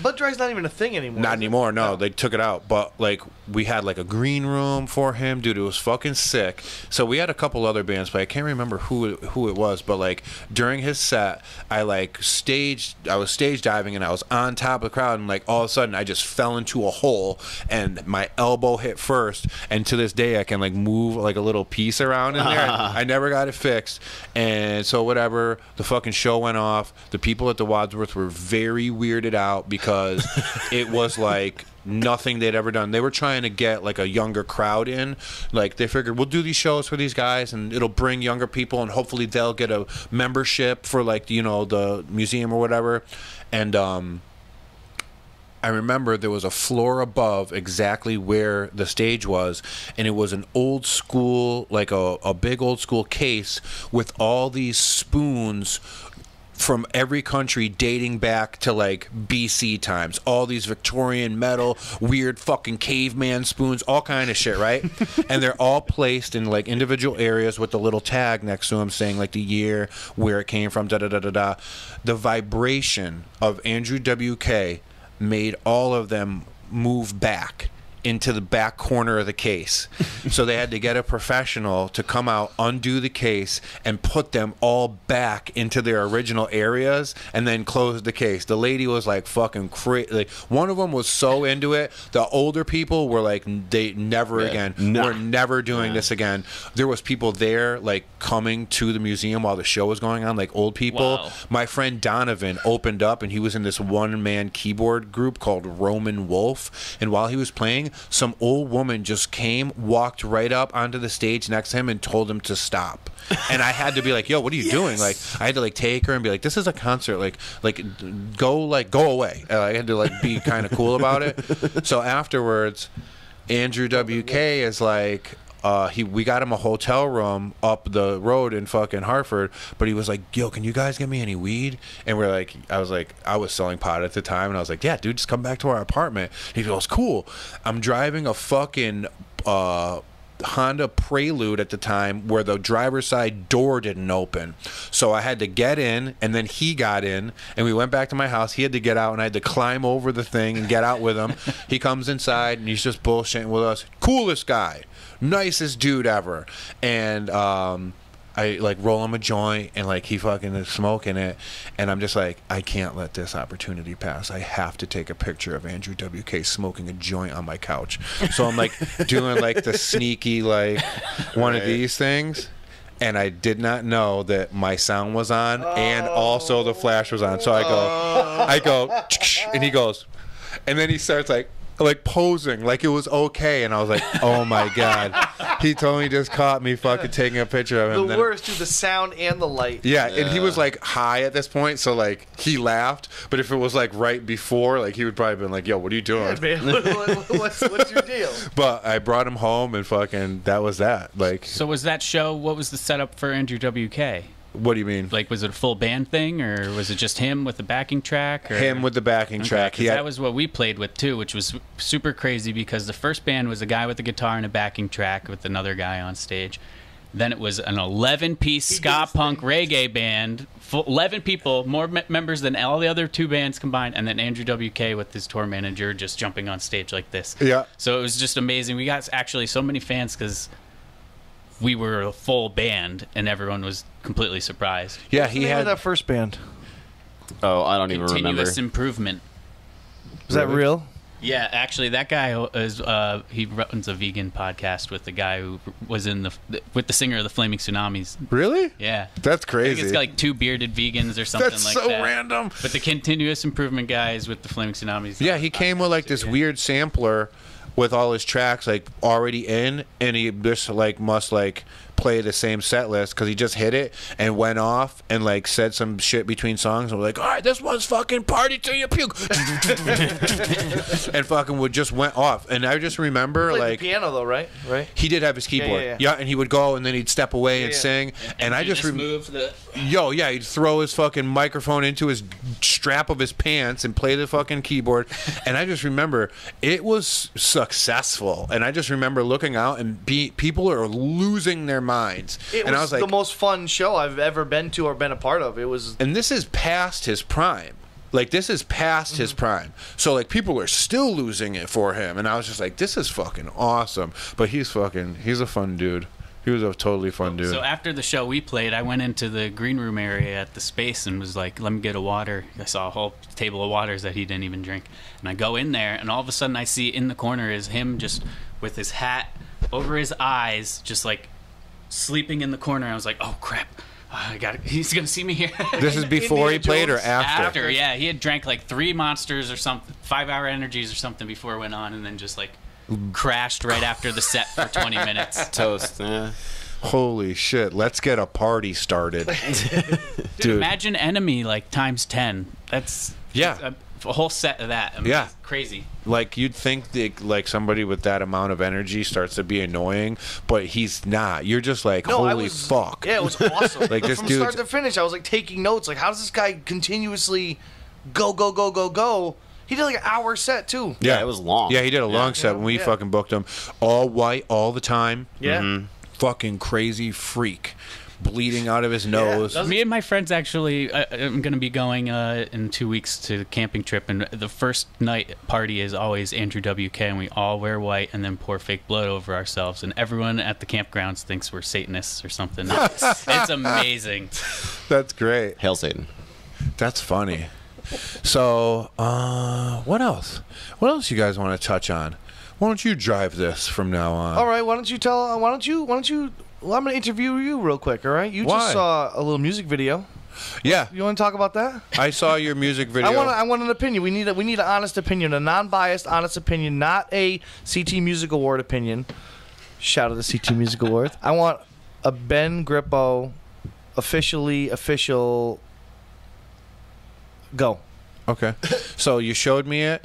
Bud Dry's not even a thing anymore. not is it? anymore. No, they took it out. But like we had like a green room for him, dude. It was fucking sick. So we had a couple other bands, but I can't remember who it was. But like during his set, I was stage diving and I was on top of the crowd, and like all of a sudden I just fell into a hole and my elbow hit first. And to this day I can like move like a little piece around in there. I never got it fixed. And so whatever, the fucking show went off. The people at the Wadsworth were very weirded out because it was like nothing they'd ever done. They were trying to get like a younger crowd in. Like they figured we'll do these shows for these guys and it'll bring younger people and hopefully they'll get a membership for like, you know, the museum or whatever. And I remember there was a floor above exactly where the stage was, and it was an old school, like a big old school case with all these spoons from every country dating back to like BC times. All these Victorian metal, weird fucking caveman spoons, all kind of shit, right? And they're all placed in like individual areas with the little tag next to them saying like the year, where it came from, da da da da da. The vibration of Andrew WK made all of them move back into the back corner of the case. So they had to get a professional to come out, undo the case, and put them all back into their original areas, and then close the case. The lady was like fucking crazy. Like, one of them was so into it. The older people were like, they never again. We're never doing this again. There was people there like coming to the museum while the show was going on, like old people. Wow. My friend Donovan opened up, and he was in this one-man keyboard group called Roman Wolf, and while he was playing, some old woman just came, walked right up onto the stage next to him and told him to stop. And I had to be like, yo, what are you doing? Like, I had to like take her and be like, this is a concert, go away. And I had to like be kind of cool about it. So afterwards, Andrew WK is like, we got him a hotel room up the road in fucking Hartford, but he was like, yo, can you guys get me any weed? And we're like, I was selling pot at the time, and I was like, yeah, dude, just come back to our apartment. He goes, cool. I'm driving a fucking Honda Prelude at the time where the driver's side door didn't open. So I had to get in, and then he got in, and we went back to my house. He had to get out, and I had to climb over the thing and get out with him. He comes inside, and he's just bullshitting with us. Coolest guy. Nicest dude ever. And I like roll him a joint, and like he fucking is smoking it, and I'm just like, I can't let this opportunity pass. I have to take a picture of Andrew WK smoking a joint on my couch. So I'm like doing like the sneaky like one of these things, and I did not know that my sound was on and also the flash was on. So I go and he goes, and then he starts like posing like it was okay, and I was like, oh my god, he totally just caught me fucking taking a picture of him. The worst, dude, the sound and the light. Yeah, and he was like high at this point, so like he laughed, but if it was like right before, like he would probably been like, yo, what are you doing? Man, what's your deal? But I brought him home, and fucking that was that. Like, So was that show, what was the setup for Andrew WK? what do you mean? Like, was it a full band thing, or was it just him with the backing track? Or? Him with the backing track. 'Cause that was what we played with too, which was super crazy because the first band was a guy with a guitar and a backing track with another guy on stage. Then it was an 11-piece ska punk reggae band, 11 people, more members than all the other two bands combined, and then Andrew WK with his tour manager just jumping on stage like this. Yeah. So it was just amazing. We got actually so many fans because we were a full band, and everyone was completely surprised. Yeah, He he had had that first band. Oh, I don't even remember. Continuous Improvement. Is that real? Yeah, actually, that guy is he runs a vegan podcast with the guy who was in with the singer of the Flaming Tsunamis. Really? Yeah, That's I think crazy. it's got like two bearded vegans or something That's like so that. random. But the Continuous Improvement guy is with the Flaming Tsunamis. Yeah, he came with like this weird sampler with all his tracks like already in, and he just like must like play the same set list because he just hit it and went off and like said some shit between songs and was like, all right, this one's fucking party till you puke. And fucking would just went off. And I just remember Played like the piano though, right? he did have his keyboard. Yeah. And he would go and then he'd step away and sing. And I just move the he'd throw his fucking microphone into his strap of his pants and play the fucking keyboard. And I just remember it was successful. And I just remember looking out and people are losing their minds. It and was I was like, the most fun show I've ever been to or been a part of. It was, and this is past his prime. Like, this is past his prime. So, like, people are still losing it for him. And I was just like, this is fucking awesome. But he's a fun dude. He was a totally fun dude. So after the show we played, I went into the green room area at the Space and was like, let me get a water. I saw a whole table of waters that he didn't even drink. And I go in there, and all of a sudden I see in the corner is him just with his hat over his eyes, just like sleeping in the corner. I was like, oh crap, he's gonna see me here. This is before he played or Indiana after? Yeah, he had drank like 3 Monsters or something, 5-hour energies or something before it went on, and then just like crashed right after the set for 20 minutes. Toast. Yeah. Holy shit, let's get a party started. Dude, imagine Enemy like times 10. That's Yeah. a whole set of that. I mean, Yeah. it's crazy. Like, you'd think that, like, somebody with that amount of energy starts to be annoying, but he's not. You're just like, holy fuck. Yeah, it was awesome. Like, this from dude's- start to finish, I was like taking notes. Like, how does this guy continuously go? He did like an hour set too. Yeah, it was long. Yeah, he did a long set when we fucking booked him. All white all the time. Yeah. Fucking crazy freak. Bleeding out of his nose. Me and my friends actually, I'm going to be going in 2 weeks to the camping trip, and the first night party is always Andrew WK, and we all wear white and then pour fake blood over ourselves, and everyone at the campgrounds thinks we're Satanists or something. It's amazing. That's great. Hail Satan. That's funny. So, what else? What else you guys want to touch on? Why don't you drive this from now on? All right, why don't you? Well, I'm gonna interview you real quick. All right, you Why? just saw a little music video. Yeah, You want to talk about that? I saw your music video. I want an opinion. We need an honest opinion, a non-biased, honest opinion, not a CT Music Award opinion. Shout out to CT Music Award. I want a Ben Grippo official. Go. Okay. So you showed me it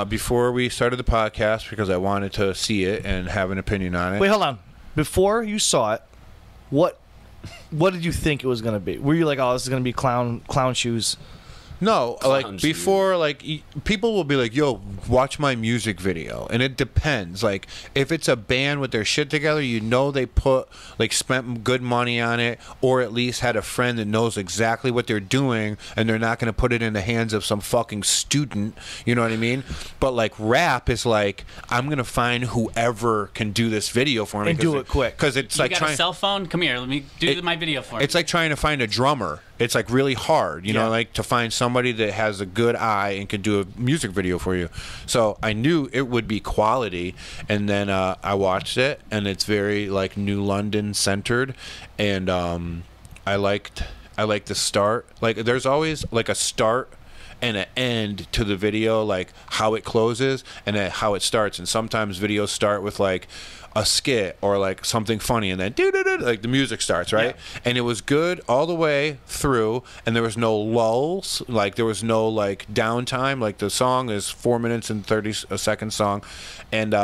before we started the podcast because I wanted to see it and have an opinion on it. Wait, hold on. Before you saw it, what did you think it was going to be? Were you like, oh, this is going to be clown shoes? No, Clown like shoes. before, like people will be like, "Yo, watch my music video," and it depends. Like if it's a band with their shit together, you know they spent good money on it, or at least had a friend that knows exactly what they're doing, and they're not going to put it in the hands of some fucking student. You know what I mean? But like rap is like, I'm gonna find whoever can do this video for me And do it quick. because it's You like got trying. a cell phone? Come here, let me do my video for you. It's like trying to find a drummer. It's like really hard, you know, like to find somebody that has a good eye and can do a music video for you. So I knew it would be quality, and then I watched it, and it's very like New London centered, and I liked the start. Like there's always like a start and an end to the video, like how it closes and then how it starts. And sometimes videos start with like a skit or like something funny, and then like the music starts, right? Yeah. And it was good all the way through, and there was no lulls, like there was no like downtime. Like the song is 4 minutes and 30 seconds song, and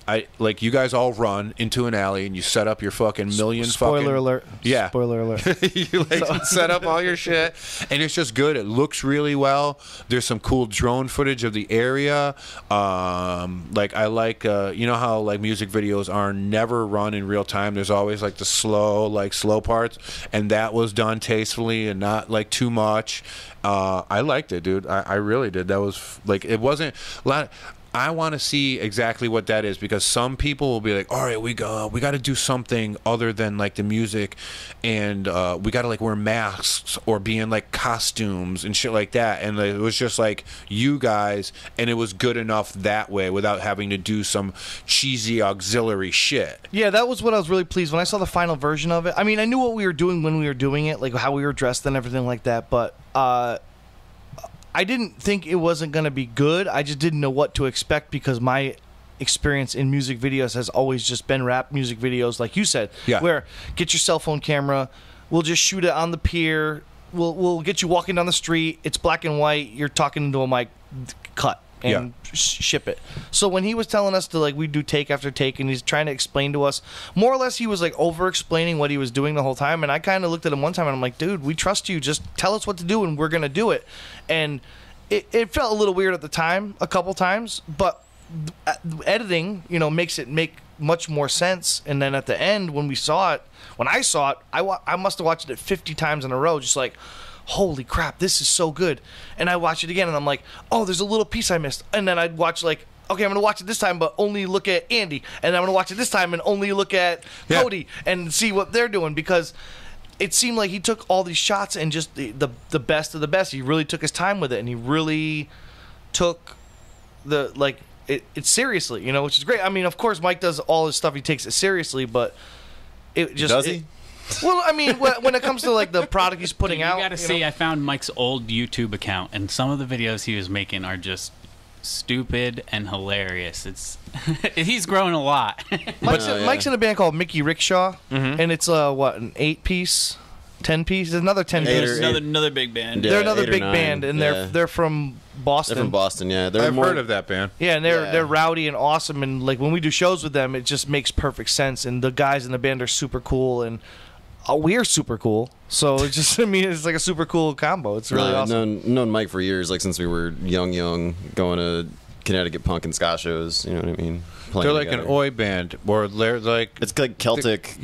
I like you guys all run into an alley and you set up your fucking Spoiler alert. Yeah. Spoiler alert. You like set up all your shit, and it's just good. It looks really well. There's some cool drone footage of the area. Like I like you know how like music videos are never run in real time. There's always like the slow parts, and that was done tastefully and not like too much. I liked it, dude. I really did. That was like, it wasn't a lot. I want to see exactly what that is, because some people will be like, all right, we got to do something other than like the music, and we got to like wear masks or be in like costumes and shit like that. And it was just like you guys, and it was good enough that way without having to do some cheesy auxiliary shit. Yeah, that was what I was really pleased when I saw the final version of it. I mean, I knew what we were doing when we were doing it, like how we were dressed and everything like that, but I didn't think it wasn't going to be good. I just didn't know what to expect, because my experience in music videos has always just been rap music videos, like you said. Yeah. Where get your cell phone camera, we'll just shoot it on the pier. We'll get you walking down the street. It's black and white. You're talking into a mic, cut and ship it. So when he was telling us to like we do take after take, and he's trying to explain to us, more or less he was like over explaining what he was doing the whole time. And I kind of looked at him one time and I'm like, dude, we trust you. Just tell us what to do and we're gonna do it. And it felt a little weird at the time, a couple times, but editing, makes it make much more sense. And then at the end, when I saw it, I must have watched it 50 times in a row, just like, holy crap, this is so good. And I watch it again, and I'm like, oh, there's a little piece I missed. And then I'd watch like, okay, I'm going to watch it this time, but only look at Andy. And I'm going to watch it this time and only look at Cody and see what they're doing, because it seemed like he took all these shots and just the best of the best. He really took his time with it, and he really took it seriously, which is great. I mean, of course, Mike does all his stuff. He takes it seriously, but it just... Does he? Well, I mean, when it comes to like the product he's putting out... You gotta see, I found Mike's old YouTube account, and some of the videos he was making are just stupid and hilarious. He's grown a lot. Mike's in a band called Mickey Rickshaw, and it's an 8-piece, 10-piece, another 10-piece. Another big band. They're another 8 or big 9, band, and they're from Boston. They're from Boston, yeah. I've heard of that band. Yeah, and they're rowdy and awesome, and like when we do shows with them, it just makes perfect sense. And the guys in the band are super cool, and we're super cool. So it's just, it's like a super cool combo. It's really awesome. Known Mike for years, like since we were young, going to Connecticut punk and ska shows. You know what I mean? Playing They're like together. an oi band, or they're like... It's like Celtic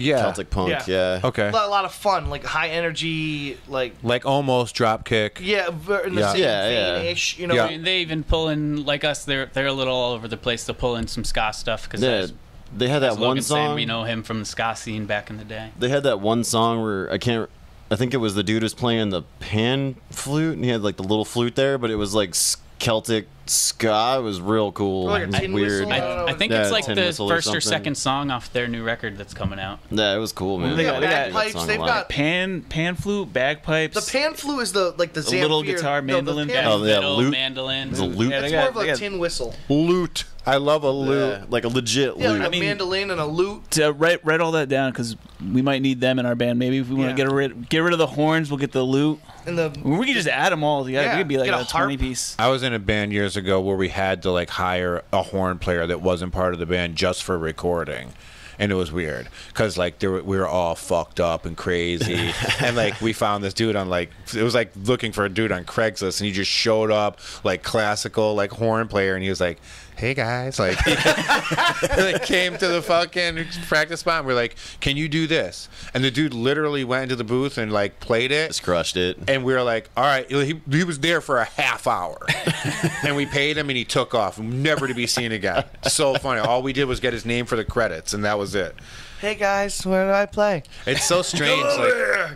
punk, yeah. Okay. A lot of fun, like high energy, like almost Dropkick. in the same vein-ish, Yeah. I mean, they even pull in, like us, they're a little all over the place. They'll pull in some ska stuff, because they had that one song. We know him from the ska scene back in the day. They had that one song where I think it was the dude who's playing the pan flute, and he had like the little flute there, but it was like Celtic ska. It was real cool. Like a It was tin weird. whistle? I think Yeah, it's like Tin the Whistle or first or something. second song off their new record that's coming out. Yeah, it was cool, man. They got bagpipes. They've got Pan flute, bagpipes. the pan flute is the Zamfir, little guitar, mandolin. Oh, yeah, Fiddle, lute. mandolin. It's a lute. Yeah, It's they more got- of they a got- tin whistle. Lute. I love a lute. Yeah, like a legit Yeah, lute. like a mandolin and a lute. To write all that down, because we might need them in our band. Maybe if we want to get rid of the horns, we'll get the lute. And the We could just add them all together. Yeah, It could be like get a a harp. 20-piece. I was in a band years ago where we had to like hire a horn player that wasn't part of the band just for recording. And it was weird because like we were all fucked up and crazy, and like we found this dude on it was like looking for a dude on Craigslist, and he just showed up like classical like horn player, and he was like, "Hey guys," like he like, came to the fucking practice spot, and we're like, "Can you do this?" And the dude literally went into the booth and like played it, Just crushed it. and we were like, "All right." He was there for a half hour, and we paid him, and he took off, never to be seen again. So funny. All we did was get his name for the credits, and that was it. hey guys, where do I play? It's so strange.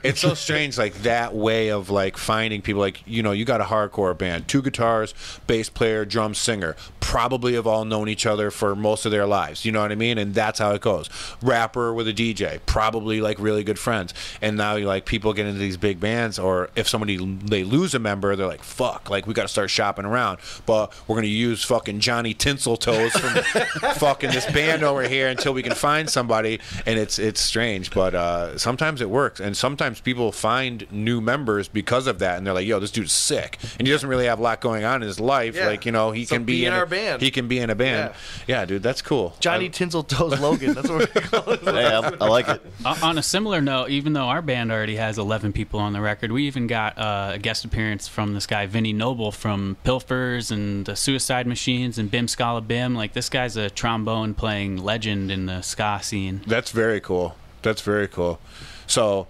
It's so strange, like that way of like finding people. Like you got a hardcore band, 2 guitars, bass player, drum, singer. Probably have all known each other for most of their lives. You know what I mean? And that's how it goes. Rapper with a DJ, probably like really good friends. And now like people get into these big bands, or if they lose a member, they're like, fuck, like we got to start shopping around. But we're gonna use fucking Johnny Tinseltoes from fucking this band over here until we can find somebody. And it's strange, but sometimes it works, and sometimes people find new members because of that, and they're like, "Yo, this dude's sick," and he doesn't really have a lot going on in his life. Yeah. Like he So can be in our band. He can be in a band. Yeah, dude, that's cool. Johnny Tinseltoes Logan. That's what we call it. Hey, I like it. On a similar note, even though our band already has 11 people on the record, we even got a guest appearance from this guy, Vinny Noble, from Pilfers and the Suicide Machines and Bim Scala Bim. Like, this guy's a trombone playing legend in the ska scene. That's very cool. That's very cool. So,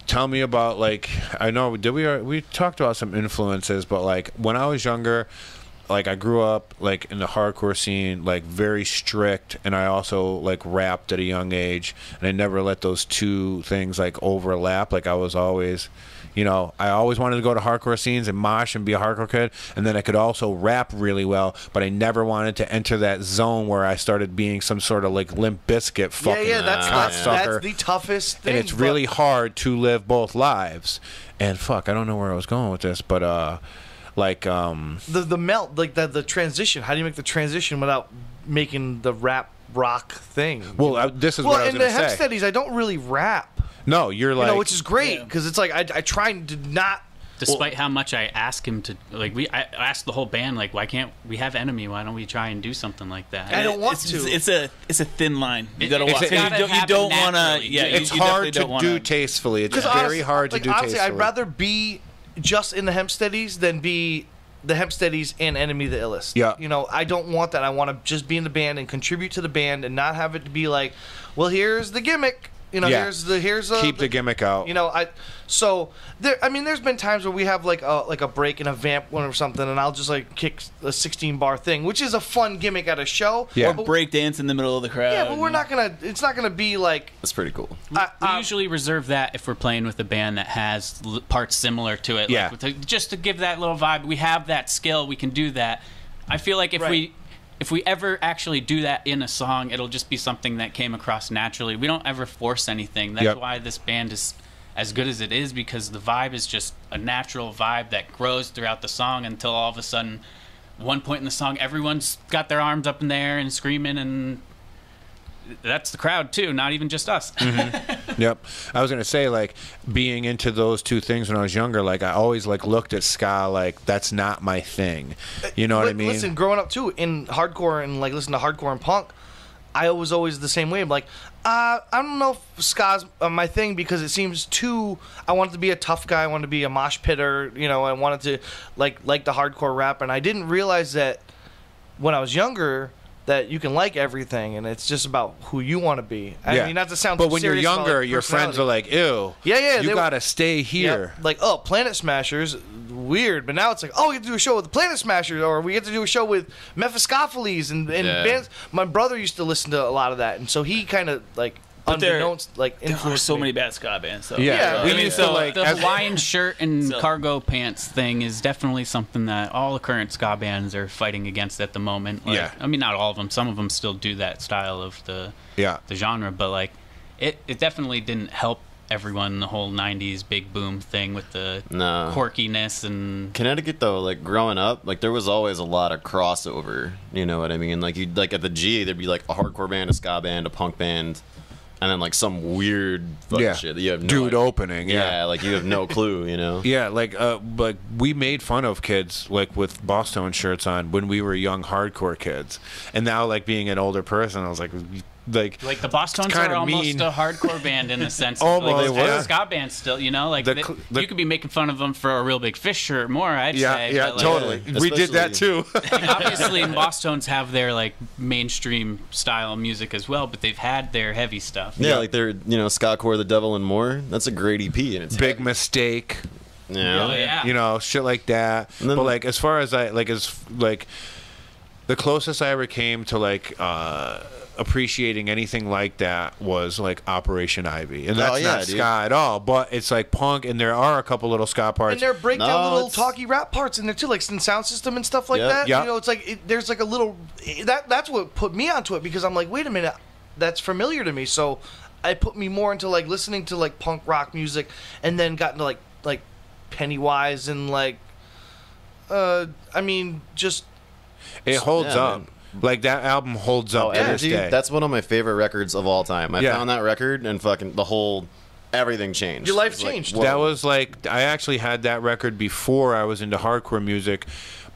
tell me about I know we talked about some influences, but like when I was younger, like I grew up like in the hardcore scene, like very strict, and I also like rapped at a young age, and I never let those two things like overlap. Like I was always, I always wanted to go to hardcore scenes and mosh and be a hardcore kid, and then I could also rap really well, but I never wanted to enter that zone where I started being some sort of like Limp Bizkit fucking that's cocksucker. the toughest thing. And it's really hard to live both lives. And fuck, I don't know where I was going with this, but the melt, like the transition. How do you make the transition without making the rap rock thing. Well, this is what I was in the going to say. Hempsteadys, I don't really rap. No, you're like, Which is great because it's like I try to not. Despite how much I ask him to, like, I asked the whole band, like, why can't we have Enemy? Why don't we try and do something like that? I don't want to. It's a thin line. You gotta It's walk. gotta You happen don't want to. naturally. Yeah, it's you hard definitely to don't do wanna- tastefully. It's Because very hard to do honestly, tastefully. I'd rather be just in the Hempsteadys than be the Hempsteadys and Enemy the Illest. Yeah. I don't want that. I want to just be in the band and contribute to the band and not have it to be like, well, here's the gimmick. Yeah. Here's keep the gimmick out. There's been times where we have like a break in a vamp one or something, and I'll just like kick a 16-bar thing, which is a fun gimmick at a show. Yeah. Or break dance in the middle of the crowd. Yeah, but we're not gonna. It's not gonna be like. That's pretty cool. We usually reserve that if we're playing with a band that has parts similar to it. Yeah. Just to give that little vibe. We have that skill. We can do that. I feel like if we ever actually do that in a song, it'll just be something that came across naturally. We don't ever force anything. That's why this band is as good as it is, because the vibe is just a natural vibe that grows throughout the song until all of a sudden, one point in the song, everyone's got their arms up in the air and screaming, and that's the crowd too, not even just us. Yep. I was gonna say, like, being into those two things when I was younger, like, I always like looked at ska like that's not my thing. You know what I mean? Listen, growing up too in hardcore and like listening to hardcore and punk, I was always the same way. I'm like, I don't know if ska's my thing because it seems too. I wanted to be a tough guy. I wanted to be a mosh pitter. I wanted to like the hardcore rap, and I didn't realize that when I was younger that you can like everything, and it's just about who you want to be. I mean, not to sound. But when you're serious about, younger, like, your friends are like, "Ew, yeah, you gotta stay here." Like, oh, Planet Smashers, weird. But now it's like, oh, we get to do a show with the Planet Smashers, or we get to do a show with Mephistopheles and bands. My brother used to listen to a lot of that, and so he kind of like. Unbeknownst, like There are influenced so me. many bad ska bands. So. Yeah, we I mean, used to like the as- Hawaiian shirt and So- cargo pants thing is definitely something that all the current ska bands are fighting against at the moment. Like, Yeah. I mean, not all of them. Some of them still do that style of the genre, but like it definitely didn't help everyone. The whole '90s big boom thing with the No. quirkiness and Connecticut though, like growing up, like there was always a lot of crossover. You know what I mean? Like you like at the G, there'd be like a hardcore band, a ska band, a punk band, and then like some weird fucking shit that you have no dude idea. opening. Yeah, like you have no clue. You know? Yeah, like we made fun of kids like with Boston shirts on when we were young hardcore kids, and now like being an older person, I was like like the Boston's kinda are almost mean. a hardcore band in the sense Almost, like, yeah. they're a ska band still, like The you could be making fun of them for a Real Big Fish shirt more, I'd say. yeah, but, like, totally. Yeah, We did that too. obviously Boston's have their like mainstream style music as well, but they've had their heavy stuff. Yeah, like they're ska core, the devil and more. That's a great EP, and it's Big heavy. mistake. Oh, yeah. Shit like that. And then- But like as far as the closest I ever came to like appreciating anything like that was like Operation Ivy, and that's not dude. ska at all. But it's like punk, and there are a couple little ska parts. And there are breakdown No, little it's- talky rap parts in there too, like some sound system and stuff like Yeah. that. Yeah. It's like there's like a little that's what put me onto it because I'm like, wait a minute, that's familiar to me. So I put me more into like listening to like punk rock music, and then got into like Pennywise and like just It holds Yeah, up. man. Like that album holds up to this dude, day. that's one of my favorite records of all time. I Yeah. found that record and fucking the whole everything changed. Your life It's like, changed. whoa. That was like I actually had that record before I was into hardcore music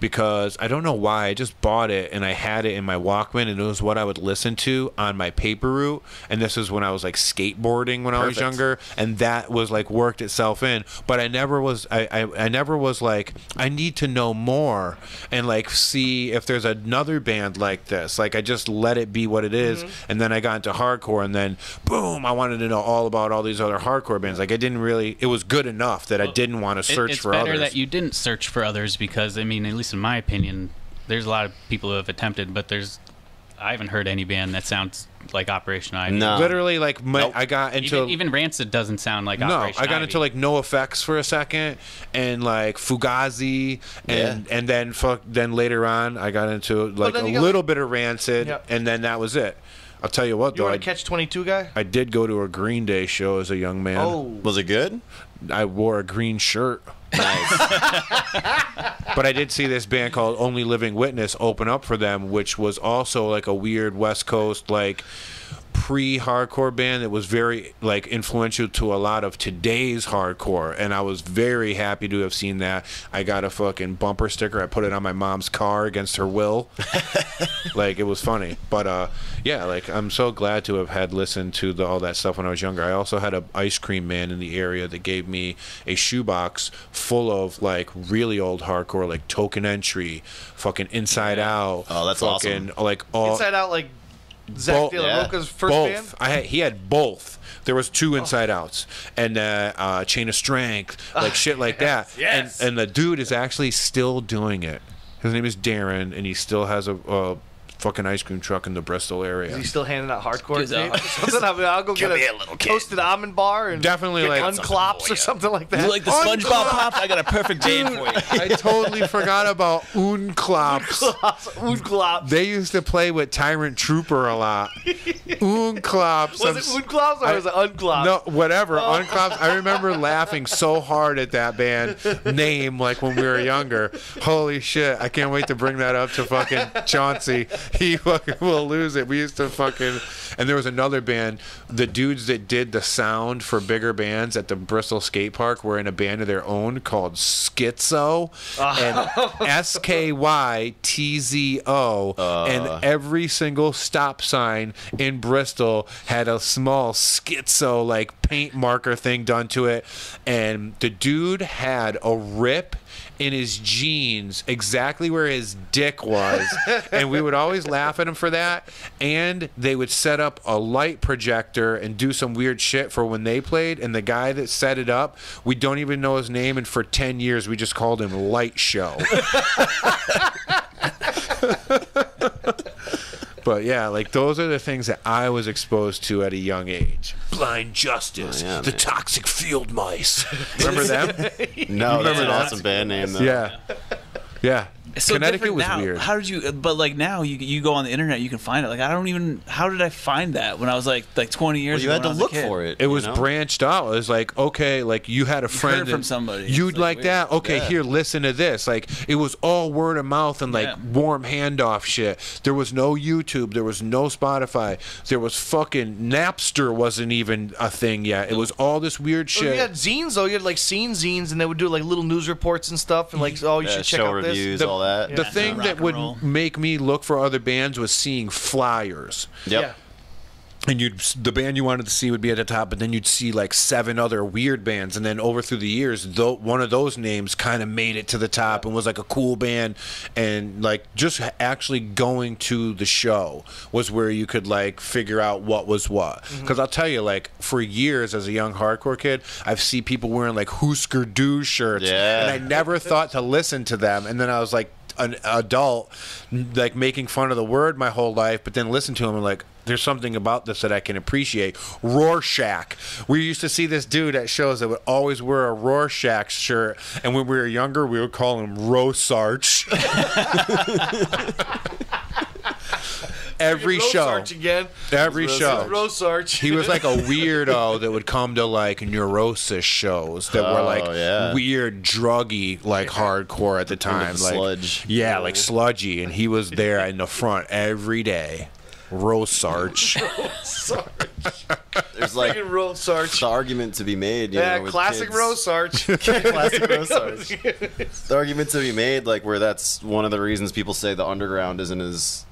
because I don't know why I just bought it and I had it in my Walkman and it was what I would listen to on my paper route, and this is when I was like skateboarding when I was Perfect. younger, and that was like worked itself in. But I never was I never was like I need to know more and like see if there's another band like this. Like I just let it be what it is, and then I got into hardcore, and then boom, I wanted to know all about all these other hardcore bands. Like I didn't really, it was good enough that I didn't want to search it's for better others. that you didn't search for others because I mean, at least in my opinion, there's a lot of people who have attempted, but I haven't heard any band that sounds like Operation Ivy. No. Literally, like Nope. I got into Even Rancid doesn't sound like no, Operation I got Ivy. into like No Effects for a second, and like Fugazi, and then later on I got into like then a you got- little bit of Rancid, Yep. and then that was it. I'll tell you what, You though. want to catch 22 guy? I did go to a Green Day show as a young man. Oh, Was it good? I wore a green shirt. Nice. But I did see this band called Only Living Witness open up for them, which was also like a weird West Coast, like pre-hardcore band that was very like influential to a lot of today's hardcore, and I was very happy to have seen that. I got a fucking bumper sticker. I put it on my mom's car against her will. Like, it was funny. But yeah, like, I'm so glad to have had listened to all that stuff when I was younger. I also had a ice cream man in the area that gave me a shoebox full of like really old hardcore, like Token Entry, fucking Inside Out. Oh, that's fucking, awesome. like all Inside Out, like Zach De La Rocha's first both. band? He had both. There was two Inside Outs and Chain of Strength, like shit like that. Yes. And the dude is actually still doing it. His name is Darren, and he still has a fucking ice cream truck in the Bristol area. Is he still handing out hardcore Dude, tape? Something, I mean, I'll go get a toasted almond bar and Definitely, get like, unclops or something like that. You like the SpongeBob pop? I got a perfect band for you. I totally forgot about Unclops. Unclops. They used to play with Tyrant Trooper a lot. Unclops. Was it Unclops or was it Unclops? No, whatever. Unclops. I remember laughing so hard at that band name, like when we were younger. Holy shit! I can't wait to bring that up to fucking Chauncey. He fucking will lose it. We used to fucking, and there was another band. The dudes that did the sound for bigger bands at the Bristol skate park were in a band of their own called Schizo, and SKYTZO, and every single stop sign in Bristol had a small schizo like paint marker thing done to it, and the dude had a rip in his jeans exactly where his dick was, and we would always laugh at him for that. And they would set up a light projector and do some weird shit for when they played, and the guy that set it up, we don't even know his name, and for 10 years we just called him Light Show. But yeah, like, those are the things that I was exposed to at a young age. Blind Justice, Oh, yeah, the man. Toxic Field Mice. Remember them? No, that's an awesome band name, though. Yeah. Yeah. It's so Connecticut different was now. weird. How did you? But like now, you go on the internet, you can find it. Like, I don't even. How did I find that when I was like 20 years Well, you ago? had to when I was a look kid? for it. It was you know? branched out. It was like, okay, like you had a friend heard from that somebody. You'd It's, like like, that? Okay, Yeah. here, listen to this. Like, it was all word of mouth and like Yeah. warm handoff shit. There was no YouTube. There was no Spotify. There was fucking Napster wasn't even a thing yet. It was all this weird Well, shit. you had zines though. You had like scene zines, and they would do like little news reports and stuff, and like, oh, you should check show out reviews, this. all that. The thing rock that and would roll. make me look for other bands was seeing flyers. Yep. Yeah. And the band you wanted to see would be at the top, but then you'd see like 7 other weird bands, and then over through the years, one of those names kind of made it to the top and was like a cool band, and like just actually going to the show was where you could like figure out what was what. Because I'll tell you, like, for years as a young hardcore kid, I've seen people wearing like Husker Du shirts, Yeah. and I never thought to listen to them, and then I was like an adult, like making fun of the word my whole life, but then listen to them and like, there's something about this that I can appreciate. Rorschach. We used to see this dude at shows that would always wear a Rorschach shirt, and when we were younger, we would call him Rosarch. Every show. Rosarch again. Every show. Rosarch. He was like a weirdo that would come to like Neurosis shows that were like yeah. weird, druggy, like hardcore at the time, the like sludge. Yeah, like sludgy, and he was there in the front every day. Rosarch. There's like Freaking Rosarch. the argument to be made. You Yeah, know, with classic kids. Rosarch. Classic Rosarch. The argument to be made, like, where that's one of the reasons people say the underground isn't as,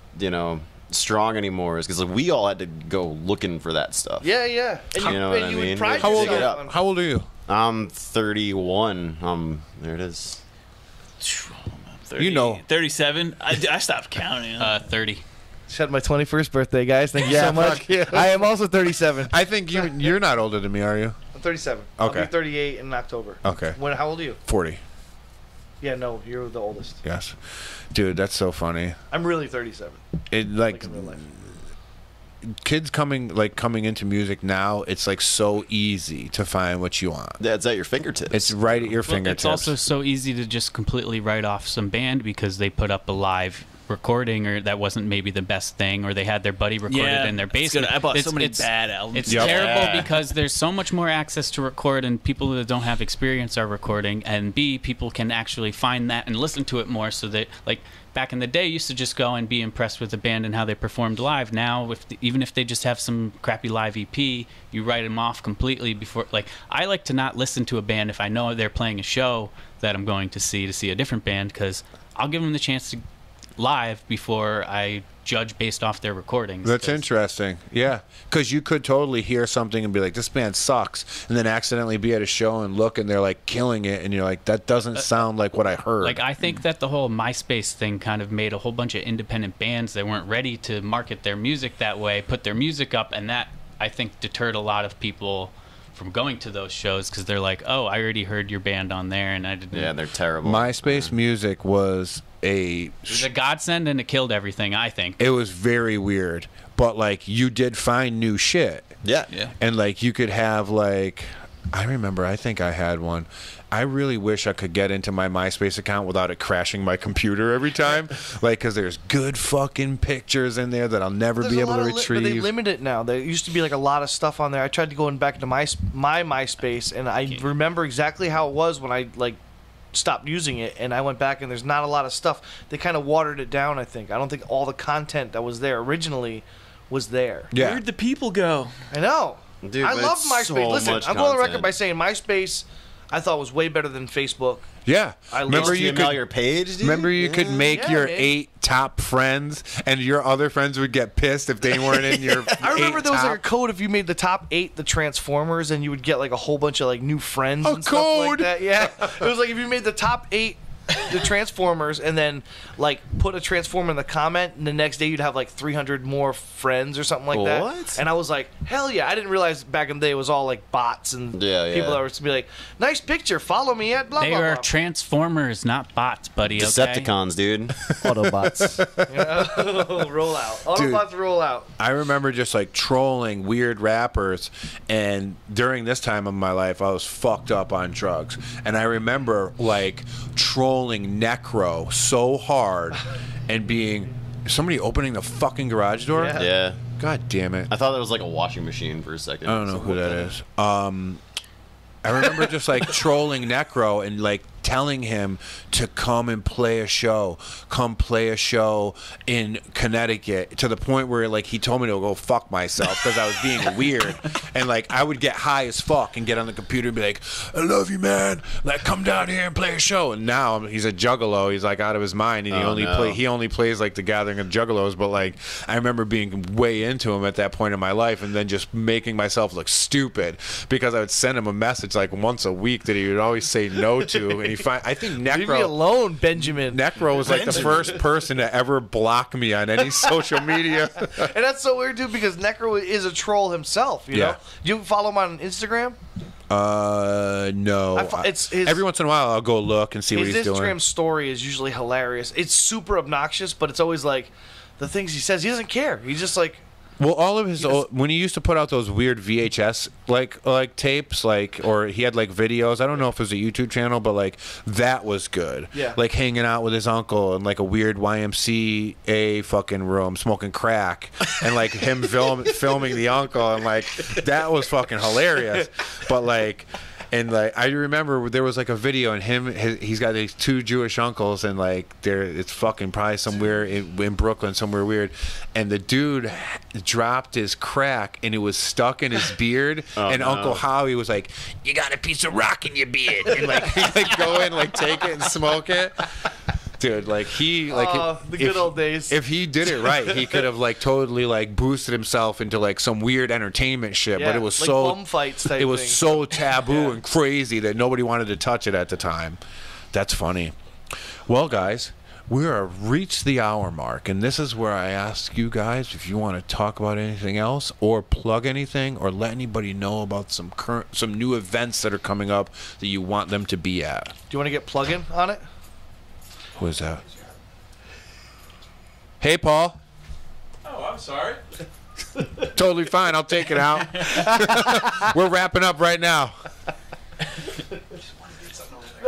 strong anymore, is because like, we all had to go looking for that stuff. Yeah, yeah. And You know what I and you would mean? pride How old Dig it yourself up. on- How old are you? I'm 31. There it is. 30, You know. 37. I stopped counting. 30. Just had my 21st birthday, guys. Thank you Yeah, so much. fuck yeah. I am also 37. I think you're not older than me, are you? I'm 37. Okay. I'll be 38 in October. Okay. How old are you? 40. Yeah, no, you're the oldest. Yes. Dude, that's so funny. I'm really 37. It like in real life. kids coming into music now, it's like so easy to find what you want. Yeah, it's at your fingertips. It's right at your Well, fingertips. it's also so easy to just completely write off some band because they put up a live recording, or that wasn't maybe the best thing, or they had their buddy record it in their it's basement. good. I bought so many It's- bad albums. It's terrible because there's so much more access to record, and people that don't have experience are recording, and B, people can actually find that and listen to it more, so that, like, back in the day, you used to just go and be impressed with the band and how they performed live. Now, even if they just have some crappy live EP, you write them off completely before. Like, I like to not listen to a band if I know they're playing a show that I'm going to see a different band, because I'll give them the chance to live before I judge based off their recordings. That's interesting. Yeah, because you could totally hear something and be like, this band sucks, and then accidentally be at a show and look and they're like killing it, and you're like, that doesn't sound like what I heard. Like, I think that the whole MySpace thing kind of made a whole bunch of independent bands that weren't ready to market their music that way put their music up, and that, I think, deterred a lot of people from going to those shows, because they're like, oh, I already heard your band on there, and I didn't. Yeah, they're terrible. MySpace music was It was a godsend, and it killed everything, I think. it was very weird, but like you did find new shit. Yeah. And like you could have like, I remember, I think I had one. I really wish I could get into my MySpace account without it crashing my computer every time. Like, because there's good fucking pictures in there that I'll never There's be a able lot to of retrieve. But they limit it now. There used to be like a lot of stuff on there. I tried to go in back into my MySpace, and I remember exactly how it was when I like stopped using it, and I went back, and there's not a lot of stuff. They kind of watered it down, I think. I don't think all the content that was there originally was there. Yeah. Where'd the people go? I know. Dude, I but love it's MySpace. so Listen, much I'm going on the record content. by saying MySpace I thought was way better than Facebook. Yeah. I Remember love you HTML could your page, dude? Remember you could make Yeah, your man. 8 top friends, and your other friends would get pissed if they weren't in your I remember 8 there was top. like a code if you made the top 8 the Transformers, and you would get like a whole bunch of like new friends A and stuff like code? that. Yeah, it was like if you made the top 8 the Transformers, and then like put a Transformer in the comment, and the next day you'd have like 300 more friends or something like that. What? And I was like, hell yeah! I didn't realize back in the day it was all like bots and Yeah, people yeah. that were to be like, nice picture, follow me at blah They blah are blah. Transformers, not bots, buddy. Okay? Decepticons, dude. Autobots. Roll out, Autobots roll out. I remember just like trolling weird rappers, and during this time of my life, I was fucked up on drugs, and I remember like trolling Necro so hard, and being somebody opening the fucking garage door. Yeah. Yeah. God damn it! I thought that was like a washing machine for a second. I don't know who that is. I remember just like trolling Necro and like telling him to come and play a show, in Connecticut, to the point where like he told me to go fuck myself because I was being weird, and like I would get high as fuck and get on the computer and be like, I love you, man, like come down here and play a show. And now he's a juggalo, he's like out of his mind, and he only plays like the Gathering of Juggalos. But like I remember being way into him at that point in my life, and then just making myself look stupid because I would send him a message like once a week that he would always say no to, and I think Leave me Necro alone, Benjamin. Necro was like the first person to ever block me on any social media. And that's so weird, too, because Necro is a troll himself, you know? Do you follow him on Instagram? No. It's his, Every once in a while, I'll go look and see what his he's Instagram doing. story is usually hilarious. It's super obnoxious, but it's always like the things he says. He doesn't care. He's just like, Well, all of his when he used to put out those weird VHS like tapes, or he had like videos. I don't know if it was a YouTube channel, but like that was good. Yeah. Like hanging out with his uncle in like a weird YMCA fucking room, smoking crack, and like him filming the uncle, and like that was fucking hilarious. But like. And like I remember there was like a video, and he's got these 2 Jewish uncles, and like it's fucking probably somewhere in Brooklyn, somewhere weird. And the dude dropped his crack, and it was stuck in his beard. And no. Uncle Howie was like, "You got a piece of rock in your beard," and like he'd like go in, like take it and smoke it. Dude, like the good old days. If he did it right, he could have like totally like boosted himself into like some weird entertainment shit. Yeah, but it was like so bum fights type it was thing. so taboo and crazy that nobody wanted to touch it at the time. That's funny. Well, guys, we are reached the hour mark, and this is where I ask you guys if you want to talk about anything else, or plug anything, or let anybody know about some new events that are coming up that you want them to be at. do you want to get plug-in on it? Who is that? Hey, Paul. Oh, I'm sorry. Totally fine. I'll take it out. We're wrapping up right now.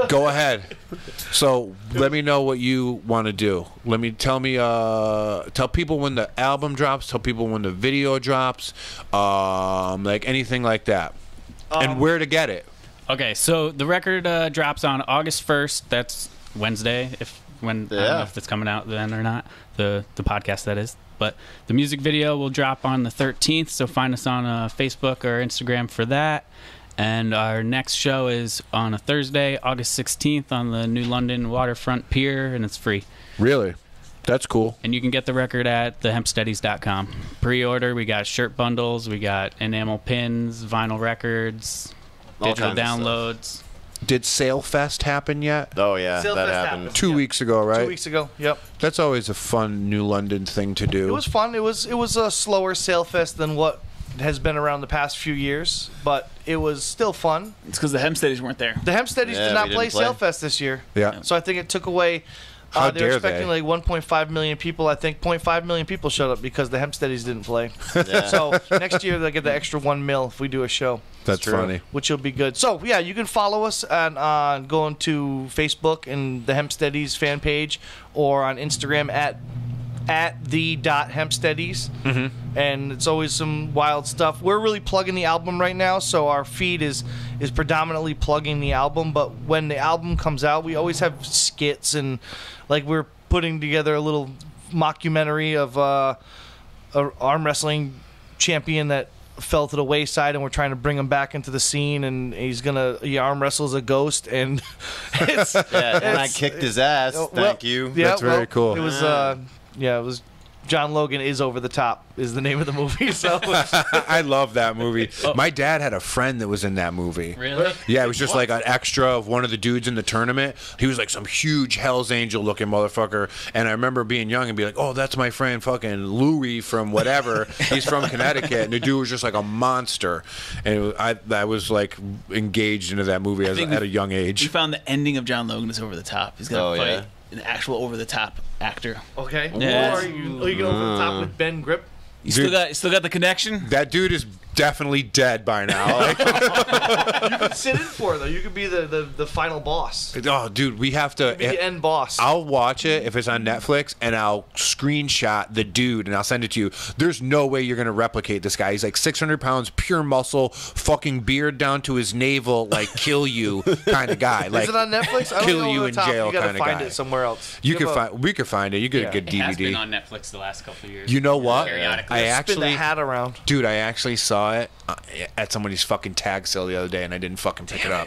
Go ahead. So let me know what you want to do. Tell people when the album drops. Tell people when the video drops. Like anything like that, and where to get it. Okay, so the record drops on August 1st. That's Wednesday. I don't know if it's coming out then or not. The podcast, that is. But the music video will drop on the 13th. So find us on Facebook or Instagram for that. And our next show is on a Thursday, August 16th, on the New London Waterfront Pier, and it's free. Really? That's cool. And you can get the record at thehempsteadys.com. Pre-order, we got shirt bundles, we got enamel pins, vinyl records, digital downloads. Did Sailfest happen yet? Oh, yeah, Sailfest that happened. happened. 2 weeks ago, right? 2 weeks ago, yep. That's always a fun New London thing to do. It was fun. It was a slower Sailfest than what has been around the past few years, but it was still fun. It's because the Hempsteadys weren't there. The Hempsteadys Yeah, did not we play didn't play. Sailfest this year. Yeah. So I think it took away. How they were dare expecting they? like 1.5 million people. I think 0.5 million people showed up because the Hempsteadys didn't play. Yeah. So next year they'll get the extra 1 mil if we do a show, That's true. funny. which will be good. So yeah, you can follow us on going to Facebook and the Hempsteadys fan page, or on Instagram at the.hempsteadys. And it's always some wild stuff. We're really plugging the album right now, so our feed is predominantly plugging the album. But when the album comes out, we always have skits, and like we're putting together a little mockumentary of a arm wrestling champion that fell to the wayside, and we're trying to bring him back into the scene, and he arm wrestles a ghost, and it's And I kicked his ass. Well, Thank you. yeah, That's very cool. It was it was John Logan is Over the Top is the name of the movie. So I love that movie. My dad had a friend that was in that movie. Really? Yeah, it was just like an extra of one of the dudes in the tournament. He was like some huge Hell's Angel looking motherfucker. And I remember being young and be like, oh, that's my friend fucking Louie from whatever. He's from Connecticut. And the dude was just like a monster. And I was like engaged into that movie at a young We age. found the ending of John Logan is Over the Top. He's going to Oh, fight yeah? an actual Over the Top actor. okay, Yeah. or are you going over the top with Ben Grip? You still got the connection? That dude is definitely dead by now. Like, You could sit in for it though. You could be the final boss. oh, dude, we have to. Be the end boss. I'll watch it if it's on Netflix, and I'll screenshot the dude and I'll send it to you. There's no way you're gonna replicate this guy. He's like 600 pounds, pure muscle, fucking beard down to his navel, like kill you kind of guy. Like is it on Netflix? I don't kill know you over in the top. jail You gotta kinda find guy. it somewhere else. we Give could find it. You get a good It has been DVD. on Netflix the last couple of years. You know what? Periodically. I Spin the actually, hat around. dude, I actually saw it at somebody's fucking tag sale the other day, and I didn't fucking pick it up.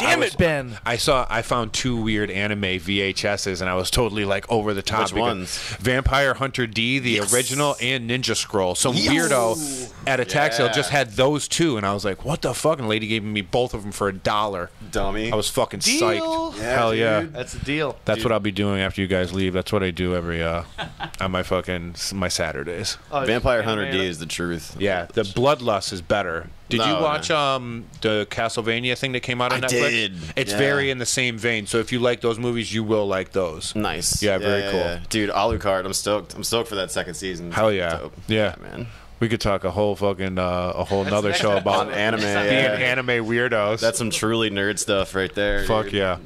Damn it, Ben. I found 2 weird anime VHSs, and I was totally like over the top. Which because ones? Vampire Hunter D, the original, and Ninja Scroll. Some weirdo at a tag sale Yeah. just had those 2, and I was like, what the fuck? And the lady gave me both of them for $1. Dummy. I was fucking Deal. psyched. Yeah, Hell yeah. dude. That's a deal. That's what I'll be doing after you guys leave. That's what I do every on my Saturdays. Vampire Hunter D is the truth. Yeah, the Bloodlust is better. Did you No, watch the Castlevania thing that came out on I Netflix? did. It's Yeah. very in the same vein. So if you like those movies, you will like those. Nice. Yeah, very cool. Dude, Alucard, I'm stoked. I'm stoked for that second season. Hell yeah. Dope. Yeah. man. We could talk a whole fucking nother next show episode. about On anime, being yeah. anime weirdos. That's some truly nerd stuff right there. fuck dude. yeah.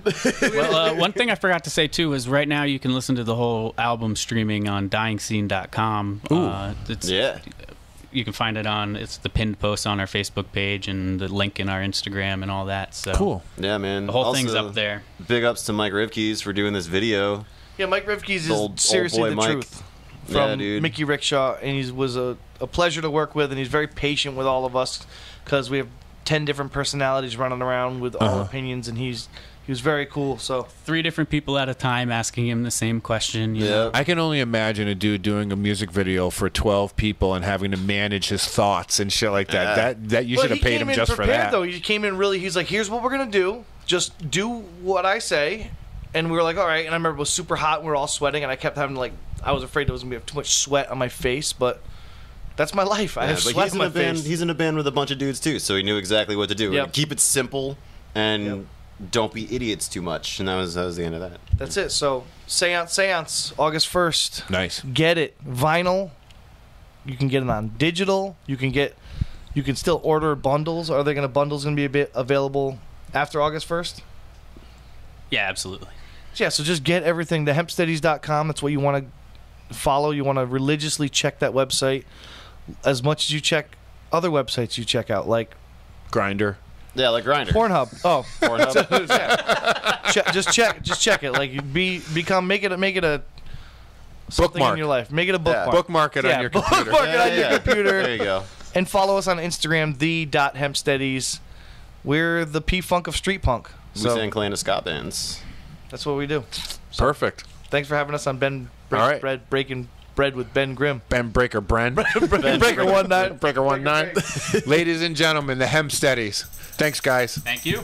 Well, one thing I forgot to say too is right now you can listen to the whole album streaming on dyingscene.com. Yeah. You can find it it's the pinned post on our Facebook page and the link in our Instagram and all that. So Cool. Yeah, man. the whole Also, thing's up there. Big ups to Mike Rivkees for doing this video. Yeah, Mike Rivkees Old is seriously boy the Mike. truth. Yeah, From dude. Mickey Rickshaw, and he was a pleasure to work with, and he's very patient with all of us because we have 10 different personalities running around with all opinions, and he was very cool. So 3 different people at a time asking him the same question. You know? I can only imagine a dude doing a music video for 12 people and having to manage his thoughts and shit like that. That you should have paid him just for that. Though he came in really, he's like, "Here's what we're gonna do. Just do what I say." And we were like, "All right." And I remember it was super hot, and we were all sweating, and I kept having I was afraid there was gonna be too much sweat on my face, but that's my life. I Yeah, have but sweat he's on in my a band. face. He's in a band with a bunch of dudes too, so he knew exactly what to do. Yep. Keep it simple and Yep. don't be idiots too much. And that was the end of that. That's it. So Seance, August 1st. Nice. Get it. Vinyl. You can get it on digital. You can still order bundles. Bundles gonna be a bit available after August 1st? Yeah, absolutely. So just get everything. The Hempsteadys.com. That's what you want to follow. You want to religiously check that website as much as you check other websites you check out, like Grindr. Yeah, like Grindr. Pornhub. Oh, Pornhub. just check it. Like make it a something Bookmark. in your life. Make it a bookmark. Bookmark it on your computer. Bookmark it on your computer. There you go. And follow us on Instagram, the.hempsteadys. We're the P-Funk of street punk. We sang clan of ska bands. That's what we do. Perfect. Thanks for having us on All right. Breaking Bread with Ben Grimm. Ben Breaker Bren. Breaker 19. Breaker 19. Ladies and gentlemen, the Hempsteadys. Thanks, guys. Thank you.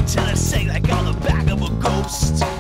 Till I say like on the back of a ghost.